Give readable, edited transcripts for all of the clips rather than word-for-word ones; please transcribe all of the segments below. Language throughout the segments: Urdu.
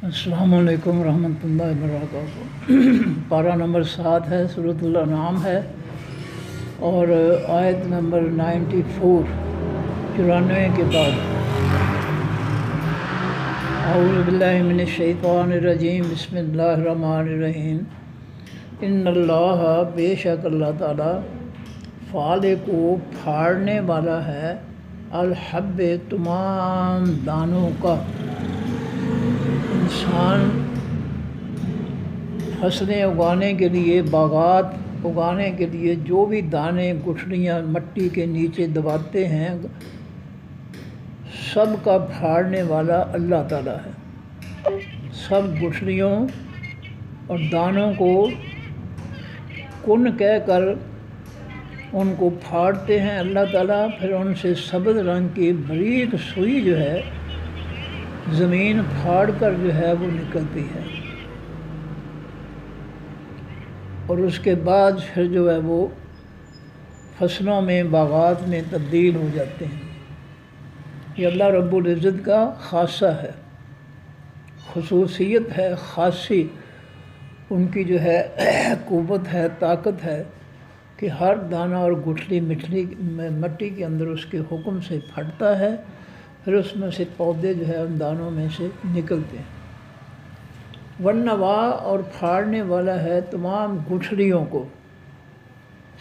السلام علیکم ورحمۃ اللہ وبرکاتہ۔ پارہ نمبر 7 ہے، سورۃ الانعام ہے، اور آیت نمبر 94 کے بعد۔ اعوذ باللہ من الشیطان الرجیم، بسم اللہ الرحمن الرحیم۔ ان اللہ، بے شک اللہ تعالیٰ، فالق کو پھاڑنے والا ہے، الحب تمام دانوں کا۔ انسان فصلیں اگانے کے لیے، باغات اگانے کے لیے جو بھی دانے گٹھلیاں مٹی کے نیچے دباتے ہیں، سب کا پھاڑنے والا اللہ تعالیٰ ہے۔ سب گٹھلیوں اور دانوں کو کن کہہ کر ان کو پھاڑتے ہیں اللہ تعالیٰ، پھر ان سے سبز رنگ کی باریک سوئی جو ہے زمین پھاڑ کر جو ہے وہ نکلتی ہے، اور اس کے بعد پھر جو ہے وہ فصلوں میں، باغات میں تبدیل ہو جاتے ہیں۔ یہ اللہ رب العزت کا خاصہ ہے، خصوصیت ہے، خاصی ان کی جو ہے قوت ہے، طاقت ہے کہ ہر دانہ اور گٹھلی مٹی کے اندر اس کے حکم سے پھٹتا ہے، پھر اس میں سے پودے جو ہے ان دانوں میں سے نکلتے ہیں۔ والنوا، اور پھاڑنے والا ہے تمام گٹھلیوں کو۔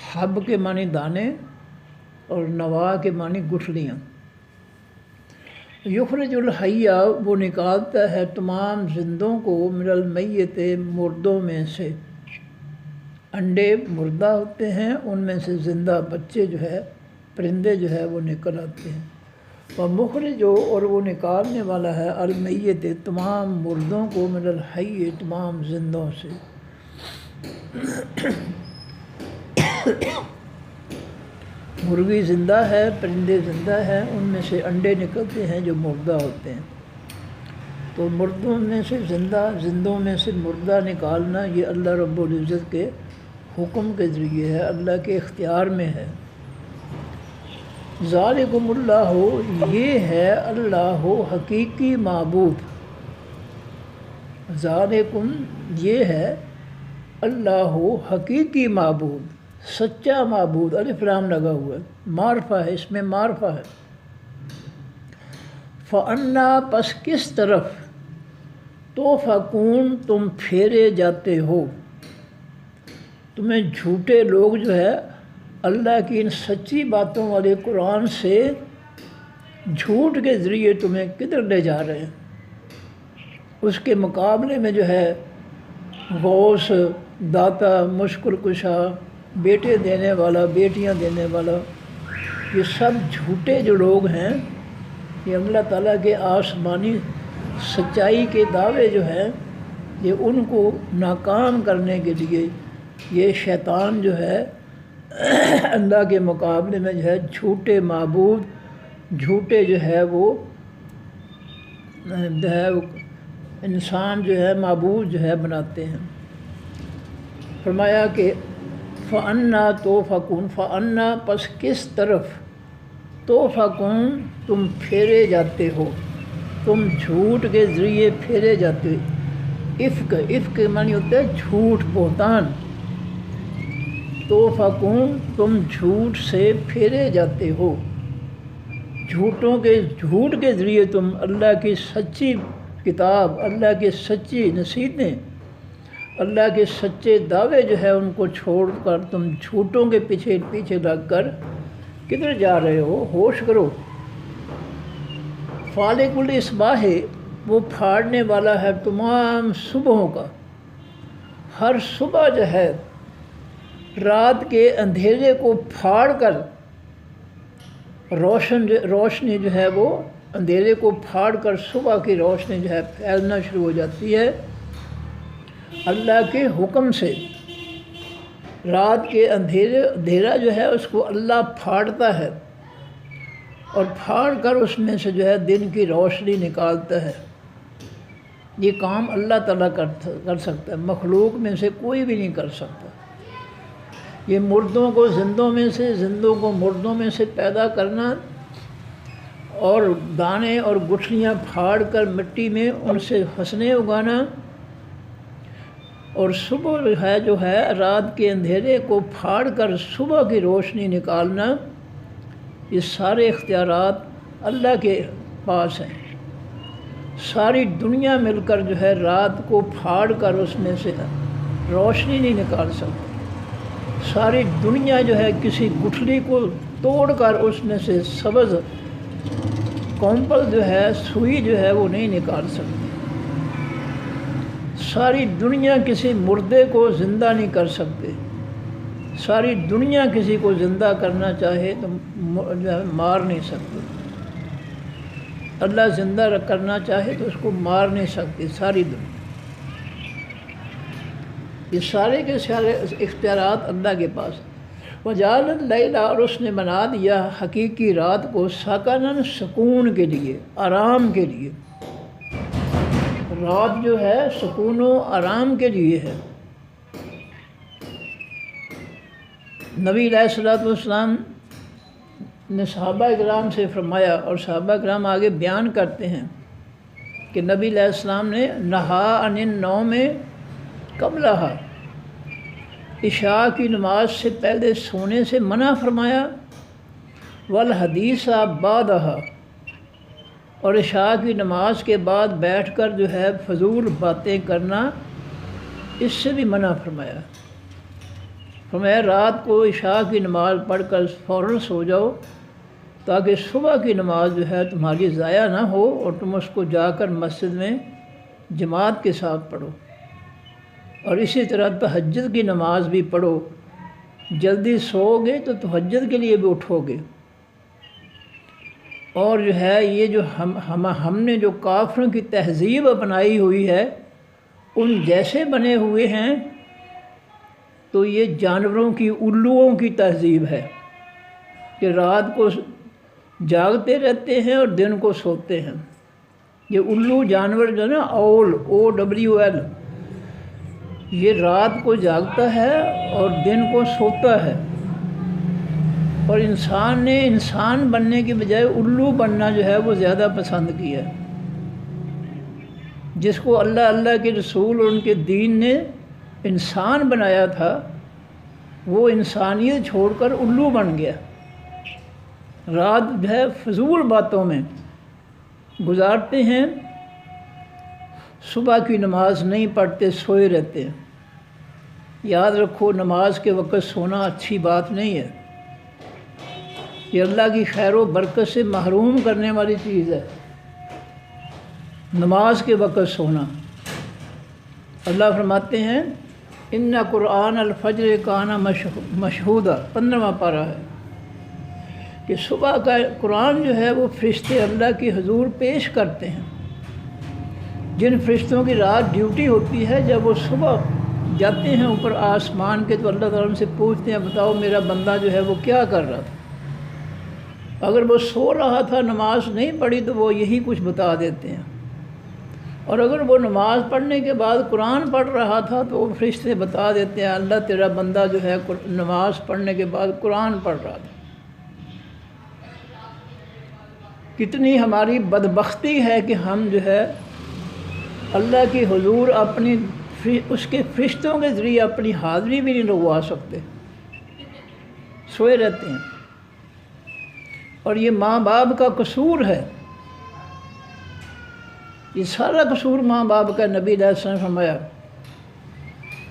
حب کے معنی دانے اور نوا کے معنی گٹھلیاں۔ یخرج الحی، وہ نکالتا ہے تمام زندوں کو، من المیت، مردوں میں سے۔ انڈے مردہ ہوتے ہیں، ان میں سے زندہ بچے جو ہے، پرندے جو ہے وہ نکل آتے ہیں۔ ومخرج، اور وہ نکالنے والا ہے، المیت، تمام مردوں کو، من الحی، تمام زندوں سے۔ مرغی زندہ ہے، پرندے زندہ ہیں، ان میں سے انڈے نکلتے ہیں جو مردہ ہوتے ہیں۔ تو مردوں میں سے زندہ، زندوں میں سے مردہ نکالنا، یہ اللہ رب العزت کے حکم کے ذریعے ہے، اللہ کے اختیار میں ہے۔ ذالکم اللہ، یہ ہے اللہ حقیقی معبود۔ ذالکم، یہ ہے اللہ حقیقی معبود، سچا معبود۔ الف لام لگا ہوا ہے، معرفہ ہے، اس میں معرفہ ہے۔ فَأَنَّا، پس کس طرف، تُؤْفَکُونَ، تم پھیرے جاتے ہو۔ تمہیں جھوٹے لوگ جو ہے اللہ کی ان سچی باتوں والے قرآن سے جھوٹ کے ذریعے تمہیں کدھر لے جا رہے ہیں۔ اس کے مقابلے میں جو ہے غوث، داتا، مشکل کشا، بیٹے دینے والا، بیٹیاں دینے والا، یہ سب جھوٹے جو لوگ ہیں، یہ اللہ تعالیٰ کے آسمانی سچائی کے دعوے جو ہیں، یہ ان کو ناکام کرنے کے لیے یہ شیطان جو ہے اللہ کے مقابلے میں جو ہے جھوٹے معبود، جھوٹے جو ہے وہ انسان جو ہے معبود جو ہے بناتے ہیں۔ فرمایا کہ فَأَنَّا تُؤْفَکُونَ، فَأَنَّا، پس کس طرف، تُؤْفَکُونَ، تم پھیرے جاتے ہو، تم جھوٹ کے ذریعے پھیرے جاتے ہو۔ افک معنی ہوتا ہے جھوٹ، بہتان۔ تُؤْفَکُونَ، تم جھوٹ سے پھیرے جاتے ہو، جھوٹ کے ذریعے تم اللہ کی سچی کتاب، اللہ کی سچی نصیحتیں، اللہ کے سچے دعوے جو ہے ان کو چھوڑ کر تم جھوٹوں کے پیچھے لگ کر کدھر جا رہے ہو، ہوش کرو۔ فالق الاصباح، وہ پھاڑنے والا ہے تمام صبحوں کا۔ ہر صبح جو ہے رات کے اندھیرے کو پھاڑ کر، روشنی جو ہے وہ اندھیرے کو پھاڑ کر صبح کی روشنی جو ہے پھیلنا شروع ہو جاتی ہے اللہ کے حکم سے۔ رات کے اندھیرا جو ہے اس کو اللہ پھاڑتا ہے، اور پھاڑ کر اس میں سے جو ہے دن کی روشنی نکالتا ہے۔ یہ کام اللہ تعالیٰ کر سکتا ہے، مخلوق میں سے کوئی بھی نہیں کر سکتا۔ یہ مردوں کو زندوں میں سے، زندوں کو مردوں میں سے پیدا کرنا اور دانے اور گٹھلیاں پھاڑ کر مٹی میں ان سے فصلیں اگانا، اور صبح جو ہے رات کے اندھیرے کو پھاڑ کر صبح کی روشنی نکالنا، یہ سارے اختیارات اللہ کے پاس ہیں۔ ساری دنیا مل کر جو ہے رات کو پھاڑ کر اس میں سے روشنی نہیں نکال سکتی۔ ساری دنیا جو ہے کسی گٹھلی کو توڑ کر اس میں سے سبز کومپل جو ہے سوئی جو ہے وہ نہیں نکال سکتی۔ ساری دنیا کسی مردے کو زندہ نہیں کر سکتے۔ ساری دنیا کسی کو زندہ کرنا چاہے تو جو ہے مار نہیں سکتے۔ اللہ زندہ کرنا چاہے تو اس کو مار نہیں سکتی ساری دنیا۔ یہ سارے کے سارے اختیارات اللہ کے پاس ہیں۔ وجعل اللیل، اور اس نے بنا دیا حقیقی رات کو سکنن، سکون کے لیے، آرام کے لیے۔ رات جو ہے سکون و آرام کے لیے ہے۔ نبی علیہ الصلوۃ والسلام نے صحابہ کرام سے فرمایا، اور صحابہ کرام آگے بیان کرتے ہیں کہ نبی علیہ السلام نے نہا عن النوم قبلہا، عشاء کی نماز سے پہلے سونے سے منع فرمایا، والحدیث بعدہا، اور عشاء کی نماز کے بعد بیٹھ کر جو ہے فضول باتیں کرنا، اس سے بھی منع فرمایا۔ فرمایا رات کو عشاء کی نماز پڑھ کر فوراً سو جاؤ، تاکہ صبح کی نماز جو ہے تمہاری ضائع نہ ہو اور تم اس کو جا کر مسجد میں جماعت کے ساتھ پڑھو۔ اور اسی طرح تہجد کی نماز بھی پڑھو، جلدی سو گے تو تہجد کے لیے بھی اٹھو گے۔ اور جو ہے یہ جو ہم نے جو کافروں کی تہذیب اپنائی ہوئی ہے، ان جیسے بنے ہوئے ہیں، تو یہ جانوروں کی، الوؤں کی تہذیب ہے کہ رات کو جاگتے رہتے ہیں اور دن کو سوتے ہیں۔ یہ الو جانور جو ہے نا، اول، OWL، یہ رات کو جاگتا ہے اور دن کو سوتا ہے۔ اور انسان نے انسان بننے کی بجائے الو بننا جو ہے وہ زیادہ پسند کیا۔ جس کو اللہ کے رسول اور ان کے دین نے انسان بنایا تھا، وہ انسانیت چھوڑ کر الو بن گیا۔ رات جو ہے فضول باتوں میں گزارتے ہیں، صبح کی نماز نہیں پڑھتے، سوئے رہتے ہیں۔ یاد رکھو، نماز کے وقت سونا اچھی بات نہیں ہے۔ یہ اللہ کی خیر و برکت سے محروم کرنے والی چیز ہے، نماز کے وقت سونا۔ اللہ فرماتے ہیں ان قرآن الفجر کان مشہودا، 15واں پارہ ہے کہ صبح کا قرآن جو ہے وہ فرشتے اللہ کی حضور پیش کرتے ہیں۔ جن فرشتوں کی رات ڈیوٹی ہوتی ہے، جب وہ صبح جاتے ہیں اوپر آسمان کے، تو اللہ تعالیٰ ان سے پوچھتے ہیں بتاؤ میرا بندہ جو ہے وہ کیا کر رہا تھا۔ اگر وہ سو رہا تھا، نماز نہیں پڑھی، تو وہ یہی کچھ بتا دیتے ہیں۔ اور اگر وہ نماز پڑھنے کے بعد قرآن پڑھ رہا تھا، تو وہ فرشتے بتا دیتے ہیں اللہ تیرا بندہ جو ہے نماز پڑھنے کے بعد قرآن پڑھ رہا تھا۔ کتنی ہماری بدبختی ہے کہ ہم جو ہے اللہ کی حضور اس کے فرشتوں کے ذریعے اپنی حاضری بھی نہیں لگوا سکتے، سوئے رہتے ہیں۔ اور یہ ماں باپ کا قصور ہے، یہ سارا قصور ماں باپ کا۔ نبی علیہ السلام نے فرمایا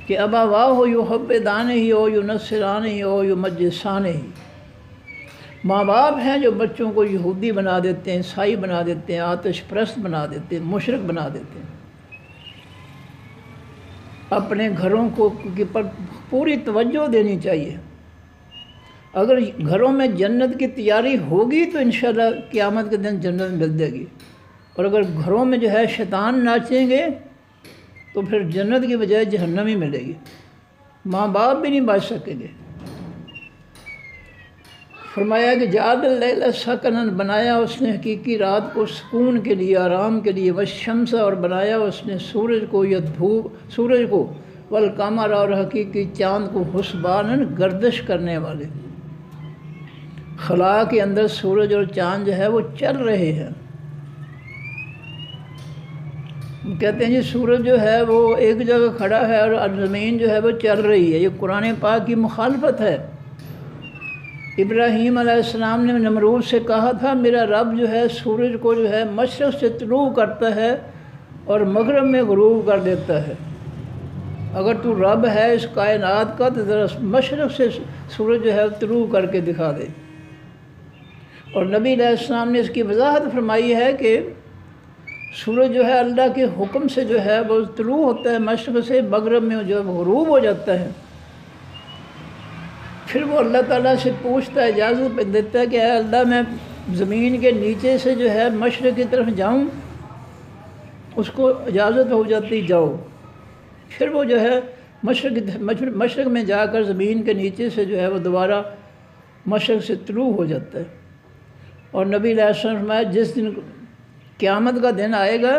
کہ ابواہ یحودانہ ہو ینصرانہ ہو یمجسانہ، ماں باپ ہیں جو بچوں کو یہودی بنا دیتے ہیں، عیسائی بنا دیتے ہیں، آتش پرست بنا دیتے ہیں، مشرک بنا دیتے ہیں۔ اپنے گھروں کو پر پوری توجہ دینی چاہیے۔ اگر گھروں میں جنت کی تیاری ہوگی تو انشاءاللہ قیامت کے دن جنت مل جائے گی، اور اگر گھروں میں جو ہے شیطان ناچیں گے تو پھر جنت کی بجائے جہنم ہی ملے گی، ماں باپ بھی نہیں بچ سکیں گے۔ فرمایا کہ جعل اللیل سکنن، بنایا اس نے حقیقی رات کو سکون کے لیے، آرام کے لیے، والشمس، اور بنایا اس نے سورج کو یا سورج کو، والقمر، اور حقیقی چاند کو، حسباناً، گردش کرنے والے، خلا کے اندر سورج اور چاند جو ہے وہ چل رہے ہیں۔ کہتے ہیں جی سورج جو ہے وہ ایک جگہ کھڑا ہے اور زمین جو ہے وہ چل رہی ہے، یہ قرآن پاک کی مخالفت ہے۔ ابراہیم علیہ السلام نے نمرود سے کہا تھا میرا رب جو ہے سورج کو جو ہے مشرق سے طلوع کرتا ہے اور مغرب میں غروب کر دیتا ہے، اگر تو رب ہے اس کائنات کا تو ذرا مشرق سے سورج جو ہے طلوع کر کے دکھا دے۔ اور نبی علیہ السلام نے اس کی وضاحت فرمائی ہے کہ سورج جو ہے اللہ کے حکم سے جو ہے وہ طلوع ہوتا ہے مشرق سے، مغرب میں جو غروب ہو جاتا ہے۔ پھر وہ اللہ تعالیٰ سے پوچھتا ہے، اجازت دیتا ہے کہ اے اللہ میں زمین کے نیچے سے جو ہے مشرق کی طرف جاؤں، اس کو اجازت ہو جاتی جاؤ۔ پھر وہ جو ہے مشرق میں جا کر زمین کے نیچے سے جو ہے وہ دوبارہ مشرق سے طلوع ہو جاتا ہے۔ اور نبی علیہ السلام نے فرمایا جس دن قیامت کا دن آئے گا،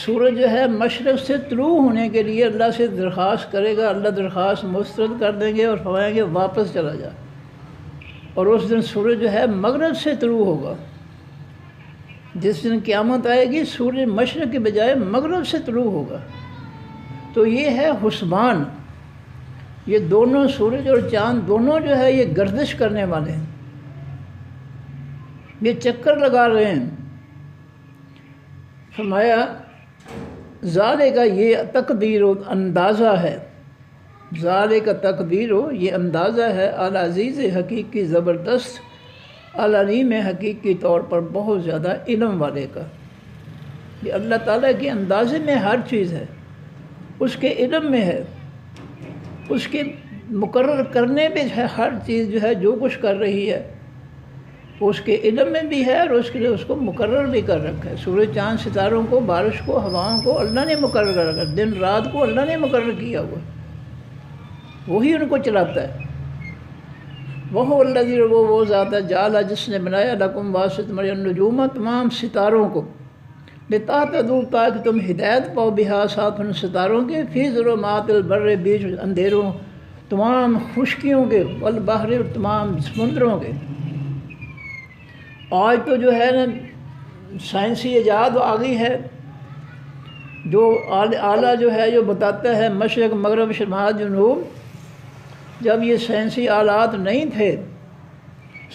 سورج جو ہے مشرق سے طلوع ہونے کے لیے اللہ سے درخواست کرے گا، اللہ درخواست مسترد کر دیں گے اور فرمائیں گے واپس چلا جا۔ اور اس دن سورج جو ہے مغرب سے طلوع ہوگا۔ جس دن قیامت آئے گی سورج مشرق کے بجائے مغرب سے طلوع ہوگا۔ تو یہ ہے حسبان، یہ دونوں سورج اور چاند دونوں جو ہے یہ گردش کرنے والے ہیں، یہ چکر لگا رہے ہیں۔ فرمایا ذالک کا یہ تقدیر و اندازہ ہے، ذالک کا تقدیر و یہ اندازہ ہے العزیز حقیقی زبردست، العلیم حقیقی طور پر بہت زیادہ علم والے کا۔ یہ اللہ تعالیٰ کے اندازے میں ہر چیز ہے، اس کے علم میں ہے، اس کے مقرر کرنے پہ ہے ہر چیز جو ہے جو کچھ کر رہی ہے اس کے علم میں بھی ہے اور اس کے لیے اس کو مقرر بھی کر رکھا ہے۔ سورج چاند ستاروں کو، بارش کو، ہواؤں کو اللہ نے مقرر کر رکھا ہے، دن رات کو اللہ نے مقرر کیا ہوا ہے، وہی ان کو چلاتا ہے۔ وہ الذی وہ ذات ہے جعل جس نے بنایا لکم واسط من النجوم تمام ستاروں کو، لتہتدوا تاکہ تم ہدایت پاؤ بہا ساتھ ان ستاروں کے، فی ظلمات البر بیچ اندھیروں تمام خشکیوں کے، والبحر تمام سمندروں کے۔ آج تو جو ہے نا سائنسی ایجاد آ گئی ہے جو آلہ جو ہے جو بتاتا ہے مشرق مغرب شمال جنوب۔ جب یہ سائنسی آلات نہیں تھے،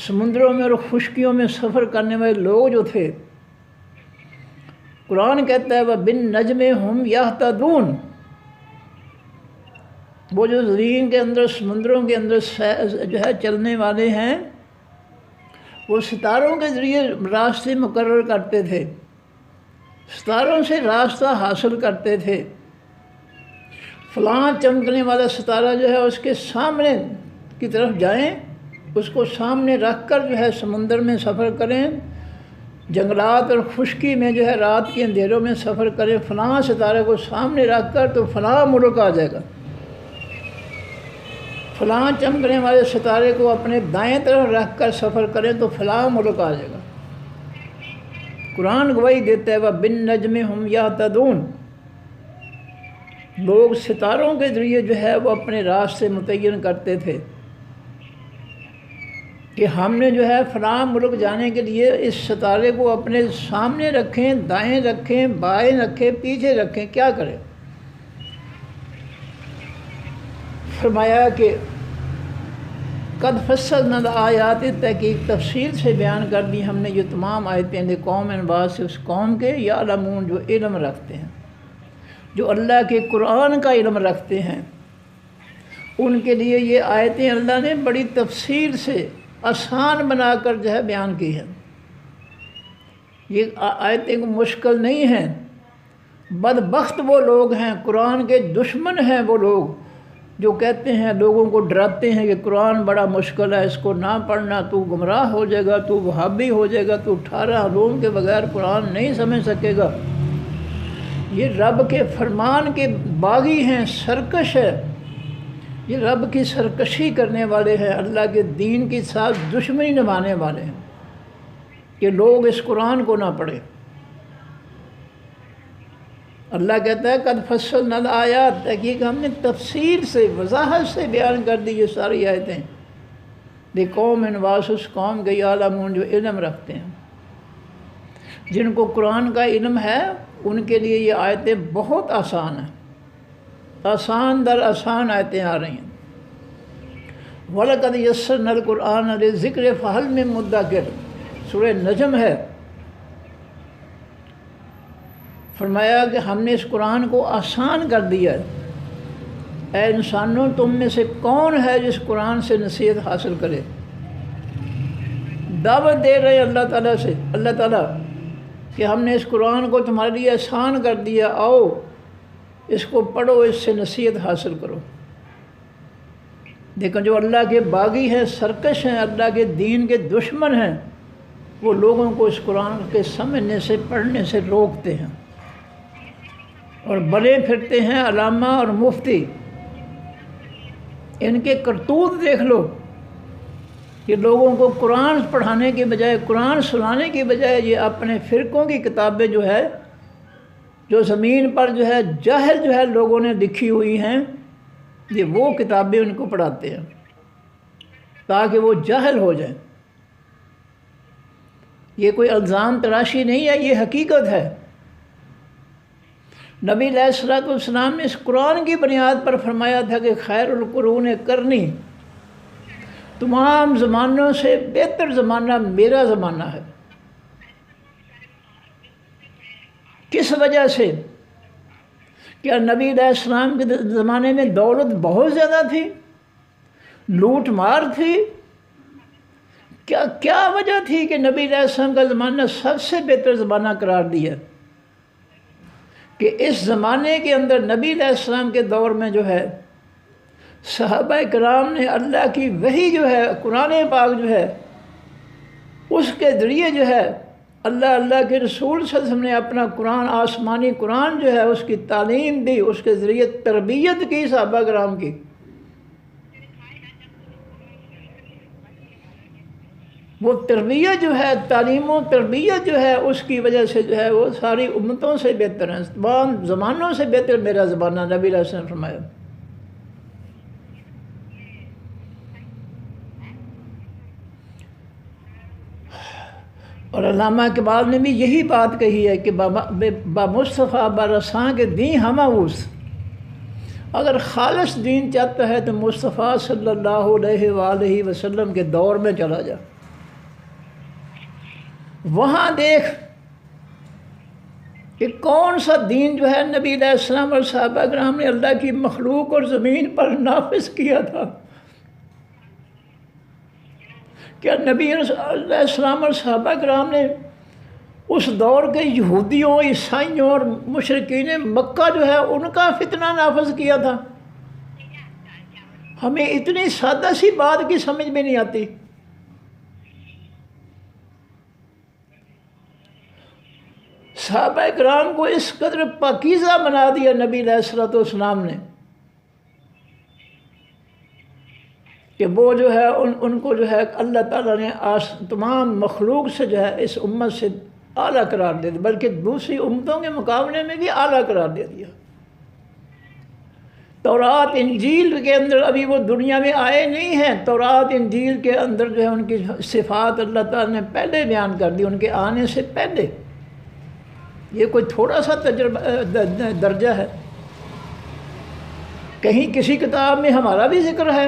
سمندروں میں اور خشکیوں میں سفر کرنے والے لوگ جو تھے، قرآن کہتا ہے وَبِالنَّجْمِ هُمْ يَهْتَدُونَ، وہ جو زمین کے اندر سمندروں کے اندر جو ہے چلنے والے ہیں وہ ستاروں کے ذریعے راستے مقرر کرتے تھے، ستاروں سے راستہ حاصل کرتے تھے۔ فلاں چمکنے والا ستارہ جو ہے اس کے سامنے کی طرف جائیں، اس کو سامنے رکھ کر جو ہے سمندر میں سفر کریں، جنگلات اور خشکی میں جو ہے رات کے اندھیروں میں سفر کریں، فلاں ستارے کو سامنے رکھ کر تو فلاں ملک آ جائے گا، فلاں چمکنے والے ستارے کو اپنے دائیں طرف رکھ کر سفر کریں تو فلاں ملک آ جائے گا۔ قرآن گواہی دیتا ہے وَبِالنَّجْمِ هُمْ يَهْتَدُونَ، لوگ ستاروں کے ذریعے جو ہے وہ اپنے راستے متعین کرتے تھے کہ ہم نے جو ہے فلاں ملک جانے کے لیے اس ستارے کو اپنے سامنے رکھیں، دائیں رکھیں، بائیں رکھیں، پیچھے رکھیں، کیا کریں؟ فرمایا کہ قد فصلنا الآیات، تحقیق تفصیل سے بیان کر دی ہم نے یہ تمام آیتیں لقوم بعض سے اس قوم کے یعلمون جو علم رکھتے ہیں، جو اللہ کے قرآن کا علم رکھتے ہیں، ان کے لیے یہ آیتیں اللہ نے بڑی تفصیل سے آسان بنا کر جو ہے بیان کی ہیں۔ یہ آیتیں مشکل نہیں ہیں۔ بدبخت وہ لوگ ہیں، قرآن کے دشمن ہیں وہ لوگ جو کہتے ہیں، لوگوں کو ڈراتے ہیں کہ قرآن بڑا مشکل ہے، اس کو نہ پڑھنا، تو گمراہ ہو جائے گا، تو وہابی ہو جائے گا، تو 18 علوم کے بغیر قرآن نہیں سمجھ سکے گا۔ یہ رب کے فرمان کے باغی ہیں، سرکش ہے، یہ رب کی سرکشی کرنے والے ہیں، اللہ کے دین کے ساتھ دشمنی نبھانے والے ہیں کہ لوگ اس قرآن کو نہ پڑھیں۔ اللہ کہتا ہے قد فصلنا الآیات، تحقیق ہم نے تفصیل سے وضاحت سے بیان کر دی یہ ساری آیتیں قوم انواس اس قوم کے یعلمون جو علم رکھتے ہیں، جن کو قرآن کا علم ہے ان کے لیے یہ آیتیں بہت آسان ہیں، آسان در آسان آیتیں آ رہی ہیں۔ وَلَقَدْ يَسَّرْنَا الْقُرْآنَ لِلذِّكْرِ فَهَلْ مِن مُدَّكِرٍ، سورہ نجم ہے۔ فرمایا کہ ہم نے اس قرآن کو آسان کر دیا ہے، اے انسانوں تم میں سے کون ہے جس قرآن سے نصیحت حاصل کرے؟ دعوت دے رہے ہیں اللہ تعالیٰ سے، اللہ تعالیٰ کہ ہم نے اس قرآن کو تمہارے لیے آسان کر دیا، آؤ اس کو پڑھو، اس سے نصیحت حاصل کرو۔ دیکھو جو اللہ کے باغی ہیں، سرکش ہیں، اللہ کے دین کے دشمن ہیں، وہ لوگوں کو اس قرآن کے سمجھنے سے پڑھنے سے روکتے ہیں، اور بنے پھرتے ہیں علامہ اور مفتی۔ ان کے کرتوت دیکھ لو کہ لوگوں کو قرآن پڑھانے کے بجائے، قرآن سنانے کے بجائے یہ اپنے فرقوں کی کتابیں جو ہے، جو زمین پر جو ہے جاہل جو ہے لوگوں نے لکھی ہوئی ہیں، یہ وہ کتابیں ان کو پڑھاتے ہیں تاکہ وہ جاہل ہو جائیں۔ یہ کوئی الزام تراشی نہیں ہے، یہ حقیقت ہے۔ نبی علیہ الصلوۃ والسلام نے اس قرآن کی بنیاد پر فرمایا تھا کہ خیر القرون قرنی، تمام زمانوں سے بہتر زمانہ میرا زمانہ ہے۔ کس وجہ سے؟ کیا نبی علیہ السلام کے زمانے میں دولت بہت زیادہ تھی، لوٹ مار تھی؟ کیا وجہ تھی کہ نبی علیہ السلام کا زمانہ سب سے بہتر زمانہ قرار دیا؟ کہ اس زمانے کے اندر نبی علیہ السلام کے دور میں جو ہے صحابہ کرام نے اللہ کی وحی جو ہے، قرآن پاک جو ہے، اس کے ذریعے جو ہے اللہ کے رسول صلی اللہ علیہ وسلم نے اپنا قرآن، آسمانی قرآن جو ہے اس کی تعلیم دی، اس کے ذریعے تربیت کی صحابہ کرام کی۔ وہ تربیت جو ہے، تعلیم و تربیت جو ہے، اس کی وجہ سے جو ہے وہ ساری امتوں سے بہتر ہیں، تمام زمانوں سے بہتر میرا زمانہ، نبی علیہ السلام نے فرمایا۔ اور علامہ اقبال نے بھی یہی بات کہی ہے کہ با مصطفیٰ برساں کے دین ہماؤس، اگر خالص دین چاہتا ہے تو مصطفیٰ صلی اللہ علیہ وآلہ وسلم کے دور میں چلا جا، وہاں دیکھ کہ کون سا دین جو ہے نبی علیہ السلام اور صحابہ کرام نے اللہ کی مخلوق اور زمین پر نافذ کیا تھا۔ کیا نبی علیہ السلام اور صحابہ کرام نے اس دور کے یہودیوں، عیسائیوں اور مشرکین مکہ جو ہے ان کا فتنہ نافذ کیا تھا؟ ہمیں اتنی سادہ سی بات کی سمجھ میں نہیں آتی۔ صحابہ کرام کو اس قدر پاکیزہ بنا دیا نبی علیہ الصلوۃ والسلام نے کہ وہ جو ہے ان کو جو ہے اللہ تعالیٰ نے تمام مخلوق سے جو ہے اس امت سے اعلیٰ قرار دے دیا، بلکہ دوسری امتوں کے مقابلے میں بھی اعلیٰ قرار دے دیا۔ تورات انجیل کے اندر ابھی وہ دنیا میں آئے نہیں ہیں، تورات انجیل کے اندر جو ہے ان کی صفات اللہ تعالیٰ نے پہلے بیان کر دی، ان کے آنے سے پہلے۔ یہ کوئی تھوڑا سا درجہ ہے؟ کہیں کسی کتاب میں ہمارا بھی ذکر ہے؟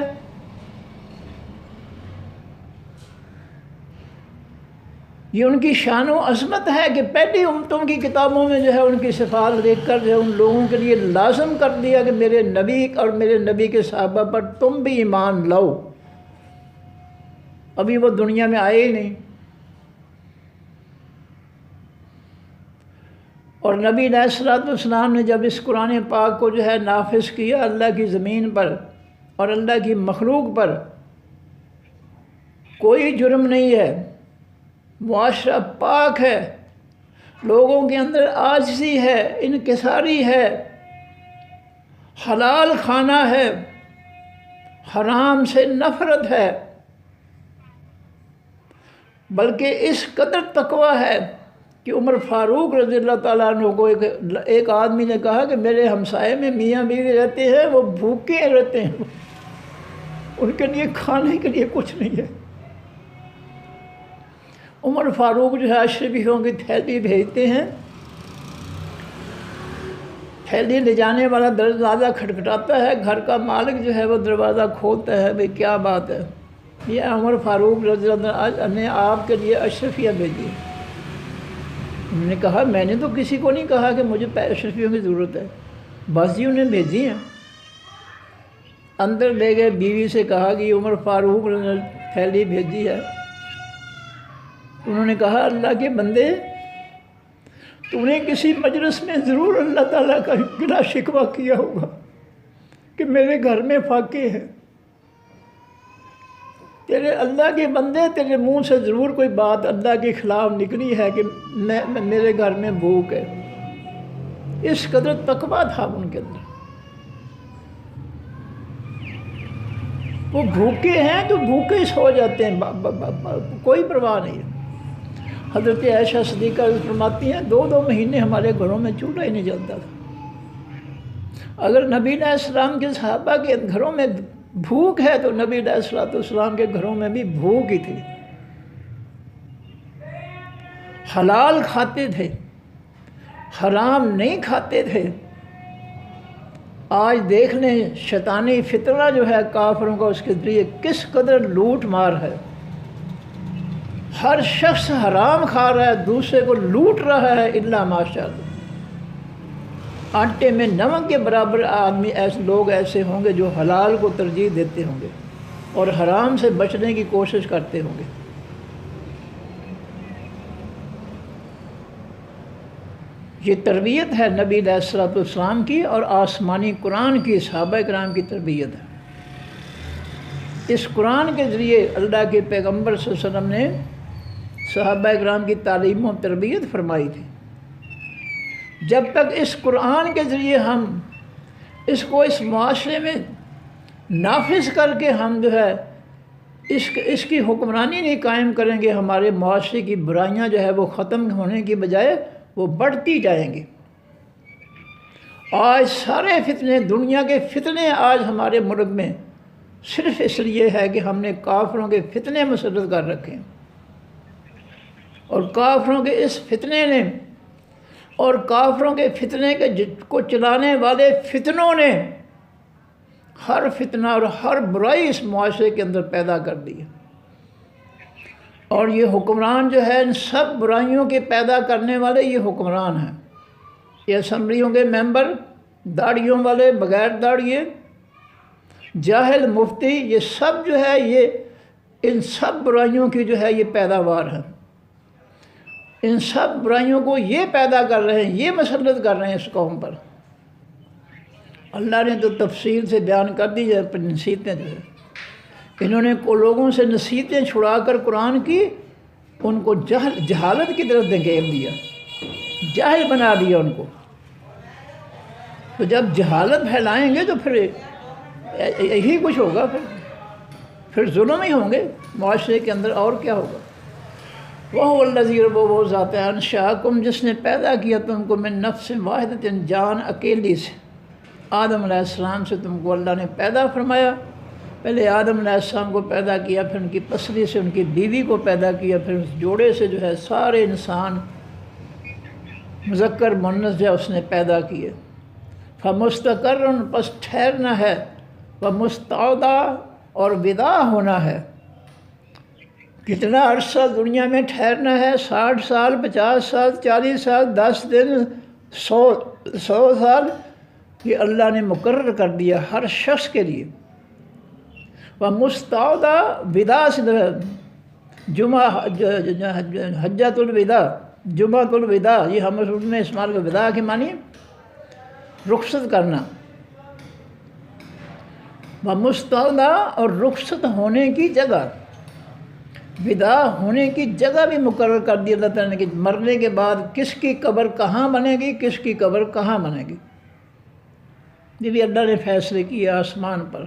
یہ ان کی شان و عظمت ہے کہ پہلی امتوں کی کتابوں میں جو ہے ان کی صفات دیکھ کر جو ہے ان لوگوں کے لیے لازم کر دیا کہ میرے نبی اور میرے نبی کے صحابہ پر تم بھی ایمان لاؤ۔ ابھی وہ دنیا میں آئے ہی نہیں، اور نبی علیہ الصلوۃ والسلام نے جب اس قرآن پاک کو جو ہے نافذ کیا اللہ کی زمین پر اور اللہ کی مخلوق پر، کوئی جرم نہیں ہے، معاشرہ پاک ہے، لوگوں کے اندر عاجزی ہے، انکساری ہے، حلال کھانا ہے، حرام سے نفرت ہے، بلکہ اس قدر تقویٰ ہے کہ عمر فاروق رضی اللہ تعالیٰ عنہ کو ایک آدمی نے کہا کہ میرے ہمسائے میں میاں بیوی رہتے ہیں، وہ بھوکے رہتے ہیں، ان کے لیے کھانے کے لیے کچھ نہیں ہے۔ عمر فاروق جو ہے اشرفیوں کی تھیلی بھیجتے ہیں، تھیلی لے جانے والا دروازہ کھٹکھٹاتا ہے، گھر کا مالک جو ہے وہ دروازہ کھولتا ہے، بھئی کیا بات ہے؟ یہ عمر فاروق رضی اللہ عنہ نے آپ کے لیے اشرفیہ بھیجی۔ انہوں نے کہا میں نے تو کسی کو نہیں کہا کہ مجھے اشرفیوں کی ضرورت ہے، بس جی انہیں بھیجی ہیں۔ اندر لے گئے، بیوی سے کہا کہ عمر فاروق نے تھیلی بھیجی ہے۔ انہوں نے کہا اللہ کے بندے، تو نے کسی مجلس میں ضرور اللہ تعالیٰ کا گلا شکوہ کیا ہوگا کہ میرے گھر میں فاقے ہے۔ تیرے اللہ کے بندے، تیرے منہ سے ضرور کوئی بات اللہ کے خلاف نکلی ہے کہ میرے گھر میں بھوک ہے۔ اس قدر تقویٰ تھا ان کے اندر۔ وہ بھوکے ہیں تو بھوکے سو جاتے ہیں، کوئی پرواہ نہیں ہے۔ حضرت عائشہ صدیقہ فرماتی ہیں 2 مہینے ہمارے گھروں میں چولہا ہی نہیں جلتا تھا۔ اگر نبی علیہ السلام کے صحابہ کے گھروں میں بھوک ہے تو نبی علیہ السلام کے گھروں میں بھی بھوک ہی تھی۔ حلال کھاتے تھے، حرام نہیں کھاتے تھے۔ آج دیکھ لیں شیطانی فطرہ جو ہے کافروں کا، اس کے ذریعے کس قدر لوٹ مار ہے۔ ہر شخص حرام کھا رہا ہے، دوسرے کو لوٹ رہا ہے، الا ماشاءاللہ۔ آٹے میں نمک کے برابر آدمی لوگ ایسے ہوں گے جو حلال کو ترجیح دیتے ہوں گے اور حرام سے بچنے کی کوشش کرتے ہوں گے۔ یہ تربیت ہے نبی علیہ السلام کی اور آسمانی قرآن کی، صحابہ کرام کی تربیت ہے۔ اس قرآن کے ذریعے اللہ کے پیغمبر صلی اللہ علیہ وسلم نے صحابہ کرام کی تعلیم و تربیت فرمائی تھی۔ جب تک اس قرآن کے ذریعے ہم اس کو اس معاشرے میں نافذ کر کے ہم جو ہے اس کی حکمرانی نہیں قائم کریں گے، ہمارے معاشرے کی برائیاں جو ہے وہ ختم ہونے کی بجائے وہ بڑھتی جائیں گی۔ آج سارے فتنے، دنیا کے فتنے آج ہمارے ملک میں صرف اس لیے ہے کہ ہم نے کافروں کے فتنے مسلط کر رکھے ہیں، اور کافروں کے اس فتنے نے اور کافروں کے فتنے کو چلانے والے فتنوں نے ہر فتنہ اور ہر برائی اس معاشرے کے اندر پیدا کر دی ہے۔ اور یہ حکمران جو ہے ان سب برائیوں کے پیدا کرنے والے یہ حکمران ہیں۔ یہ اسمبلیوں کے ممبر، داڑھیوں والے، بغیر داڑھیے، جاہل، مفتی، یہ سب جو ہے یہ ان سب برائیوں کی جو ہے یہ پیداوار ہے۔ ان سب برائیوں کو یہ پیدا کر رہے ہیں، یہ مسلط کر رہے ہیں اس قوم پر۔ اللہ نے تو تفصیل سے بیان کر دی ہے اپنی نصیحتیں جو ہے۔ انہوں نے لوگوں سے نصیحتیں چھڑا کر قرآن کی، ان کو جہالت کی طرف دھکیل دیا، جاہل بنا دیا ان کو۔ تو جب جہالت پھیلائیں گے تو پھر یہی کچھ ہوگا، پھر ظلم ہی ہوں گے معاشرے کے اندر، اور کیا ہوگا۔ وَهُوَ الَّذِي وہ ذات ہے انشأکم جس نے پیدا کیا تم کو من نفس واحدۃ جان اکیلی سے۔ آدم علیہ السلام سے تم کو اللہ نے پیدا فرمایا۔ پہلے آدم علیہ السلام کو پیدا کیا، پھر ان کی پسلی سے ان کی بیوی کو پیدا کیا، پھر اس جوڑے سے جو ہے سارے انسان مذکر مؤنث جو ہے اس نے پیدا کیے۔ فمستقر پس ٹھہرنا ہے، ومستودع اور ودا ہونا ہے۔ کتنا عرصہ دنیا میں ٹھہرنا ہے؟ 60 سال، 50 سال، 40 سال، 10 دن، 100 سال، یہ اللہ نے مقرر کر دیا ہر شخص کے لیے۔ ومستودع ودا سے جمعہ حجۃ الوداع، جمعۃ الوداع، یہ ہم اس میں استعمال کا ودا کے معنی رخصت کرنا۔ ومستودع اور رخصت ہونے کی جگہ، ودا ہونے کی جگہ بھی مقرر کر دی اللہ تعالیٰ نے کہ مرنے کے بعد کس کی قبر کہاں بنے گی، کس کی قبر کہاں بنے گی۔ یہ بھی اللہ نے فیصلے کیے آسمان پر۔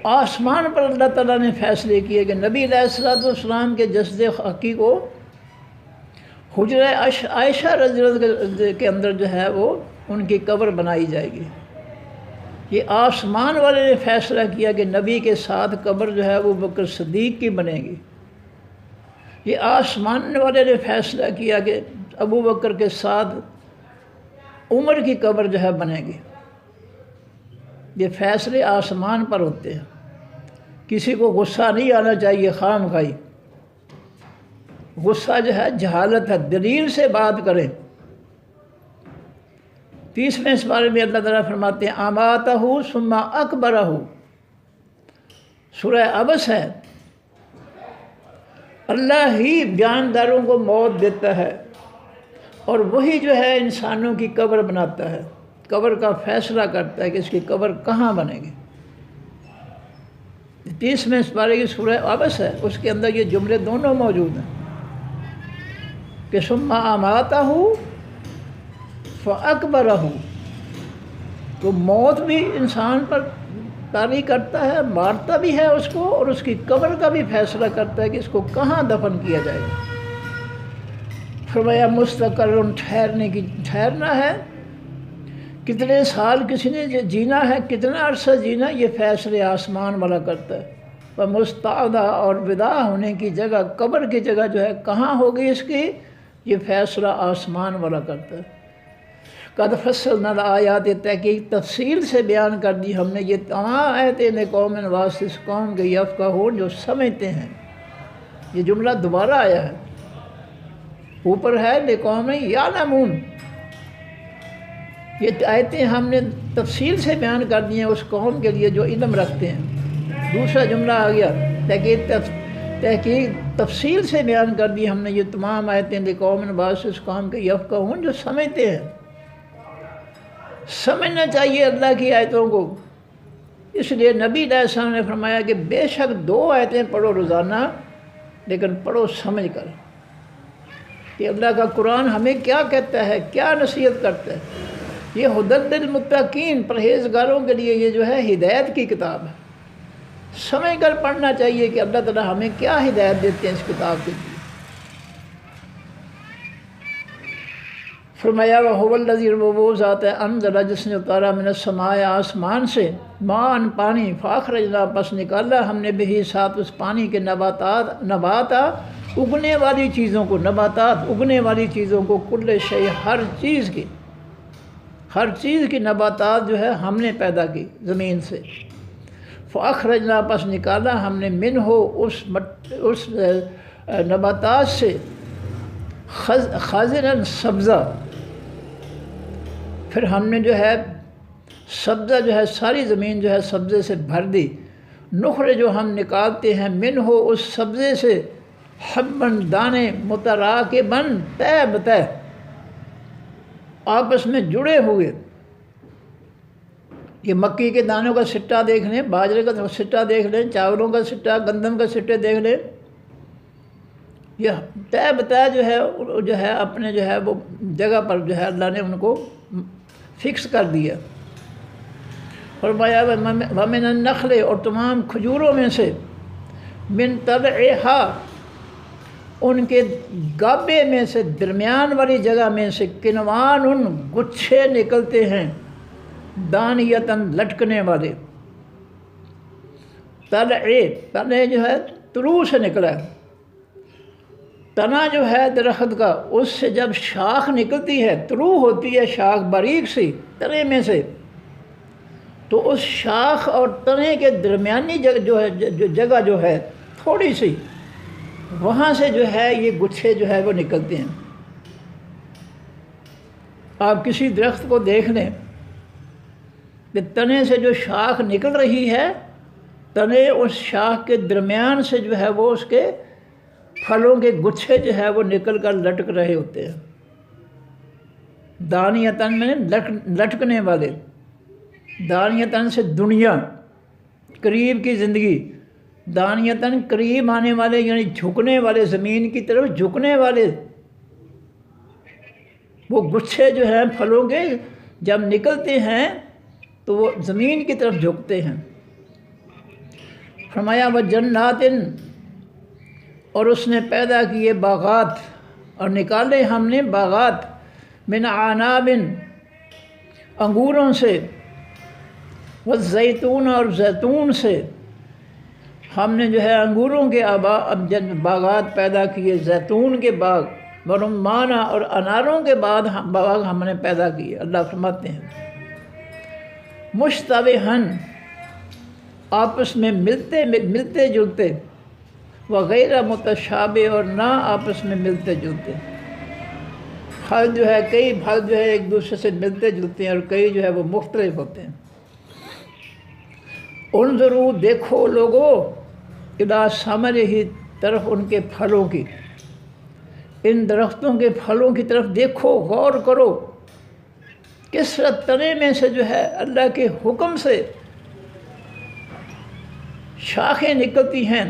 آسمان پر اللہ تعالیٰ نے فیصلے کیے کہ نبی علیہ السلام کے جسد خاکی کو حجرہ عائشہ رضی اللہ عنہ کے اندر جو ہے وہ ان کی قبر بنائی جائے گی۔ یہ آسمان والے نے فیصلہ کیا کہ نبی کے ساتھ قبر جو ہے وہ بکر صدیق کی بنے گی۔ یہ آسمان والے نے فیصلہ کیا کہ ابو بکر کے ساتھ عمر کی قبر جو ہے بنے گی۔ یہ فیصلے آسمان پر ہوتے ہیں، کسی کو غصہ نہیں آنا چاہیے خام خواہی۔ غصہ جو ہے جہالت ہے، دلیل سے بات کریں۔ 30ویں سپارے میں اللہ تعالیٰ فرماتے ہیں اماتہ ثم اکبرہ، سورہ عبس ہے۔ اللہ ہی جانداروں کو موت دیتا ہے اور وہی جو ہے انسانوں کی قبر بناتا ہے، قبر کا فیصلہ کرتا ہے کہ اس کی قبر کہاں بنے گی۔ 30ویں سپارے کی سورہ عبس ہے، اس کے اندر یہ جملے دونوں موجود ہیں کہ ثم اماتہ فاکبرہ، تو موت بھی انسان پر طاری کرتا ہے، مارتا بھی ہے اس کو، اور اس کی قبر کا بھی فیصلہ کرتا ہے کہ اس کو کہاں دفن کیا جائے گا۔ فرمایا مستقر ٹھہرنا ہے، کتنے سال کسی نے جینا ہے، کتنا عرصہ جینا، یہ فیصلے آسمان والا کرتا ہے۔ مستعودہ، اور ودا ہونے کی جگہ، قبر کی جگہ جو ہے کہاں ہوگی اس کی، یہ فیصلہ آسمان والا کرتا ہے۔ قد فصلنا الآیات، تحقیق تفصیل سے بیان کر دی ہم نے یہ تمام آیتیں لقوم واسطے اس قوم کے یفقہون جو سمجھتے ہیں۔ یہ جملہ دوبارہ آیا ہے، اوپر ہے لقوم یعلمون۔ یہ آیتیں ہم نے تفصیل سے بیان کر دی ہیں اس قوم کے لیے جو علم رکھتے ہیں۔ دوسرا جملہ آ گیا، تحقیق تفصیل سے بیان کر دی ہم نے یہ تمام آیتیں لقوم واسطے اس قوم کے یفقہون جو سمجھتے ہیں۔ سمجھنا چاہیے اللہ کی آیتوں کو، اس لیے نبی علیہ السلام نے فرمایا کہ بے شک 2 آیتیں پڑھو روزانہ، لیکن پڑھو سمجھ کر کہ اللہ کا قرآن ہمیں کیا کہتا ہے، کیا نصیحت کرتا ہے۔ یہ ہدی للمتقین، پرہیزگاروں کے لیے یہ جو ہے ہدایت کی کتاب ہے۔ سمجھ کر پڑھنا چاہیے کہ اللہ تعالیٰ ہمیں کیا ہدایت دیتے ہیں اس کتاب کے لیے۔ فرمایا وَهُوَ الَّذِي، وہ ذات ہے انزل جس نے اتارا من السماء آسمان سے ماء پانی، فاخرجنا پس نکالا ہم نے بہی ساتھ اس پانی کے نبات اگنے والی چیزوں کو، نباتات اگنے والی چیزوں کو، کل شیء ہر چیز کی نباتات جو ہے ہم نے پیدا کی زمین سے۔ فاخرجنا پس نکالا ہم نے منہ اس نباتات سے خضرا سبزہ، پھر ہم نے جو ہے سبزہ جو ہے ساری زمین جو ہے سبزے سے بھر دی۔ نخرے جو ہم نکالتے ہیں منہ اس سبزے سے حباً دانے، متراکباً تہ بتہ، آپس میں جڑے ہوئے۔ یہ مکی کے دانوں کا سٹا دیکھ لیں، باجرے کا سٹا دیکھ لیں، چاولوں کا سٹا، گندم کا سٹے دیکھ لیں، یہ تہ بتہ جو ہے اپنے جو ہے وہ جگہ پر جو ہے اللہ نے ان کو فکس کر دیا۔ فرمایا وَمِنَ النَّخْلِ، اور تمام کھجوروں میں سے، من طلعها، ان کے گابے میں سے، درمیان والی جگہ میں سے، کنوان گچھے نکلتے ہیں، دانیتاً لٹکنے والے۔ تلے جو ہے طلوع سے نکلا ہے، تنا جو ہے درخت کا، اس سے جب شاخ نکلتی ہے، طلوع ہوتی ہے شاخ باریک سی تنے میں سے، تو اس شاخ اور تنے کے درمیانی جگہ جو ہے تھوڑی سی، وہاں سے جو ہے یہ گچھے جو ہے وہ نکلتے ہیں۔ آپ کسی درخت کو دیکھ لیں کہ تنے سے جو شاخ نکل رہی ہے، تنے اس شاخ کے درمیان سے جو ہے وہ اس کے پھلوں کے گچھے جو ہے وہ نکل کر لٹک رہے ہوتے ہیں۔ دانیتاً میں لٹکنے والے، دانیتاً سے دنیا، قریب کی زندگی، دانیتاً قریب آنے والے یعنی جھکنے والے، زمین کی طرف جھکنے والے، وہ گچھے جو ہیں پھلوں کے جب نکلتے ہیں تو وہ زمین کی طرف جھکتے ہیں۔ فرمایا وَجَنَّاتٍ، اور اس نے پیدا کیے باغات، اور نکالے ہم نے باغات، من اعناب، انگوروں سے، والزیتون، اور زیتون سے، ہم نے جو ہے انگوروں کے باغات پیدا کیے، زیتون کے باغ، رمان اور اناروں کے باغ ہم نے پیدا کیے۔ اللہ فرماتے ہیں مشتبہن، آپس میں ملتے جلتے، وغیرہ متشابہ، اور نہ آپس میں ملتے جلتے۔ پھل جو ہے، کئی پھل جو ہے ایک دوسرے سے ملتے جلتے ہیں اور کئی جو ہے وہ مختلف ہوتے ہیں۔ انظروا، دیکھو لوگو، الی ثمرہ، طرف ان کے پھلوں کی، ان درختوں کے پھلوں کی طرف دیکھو، غور کرو، کس طرح تنے میں سے جو ہے اللہ کے حکم سے شاخیں نکلتی ہیں،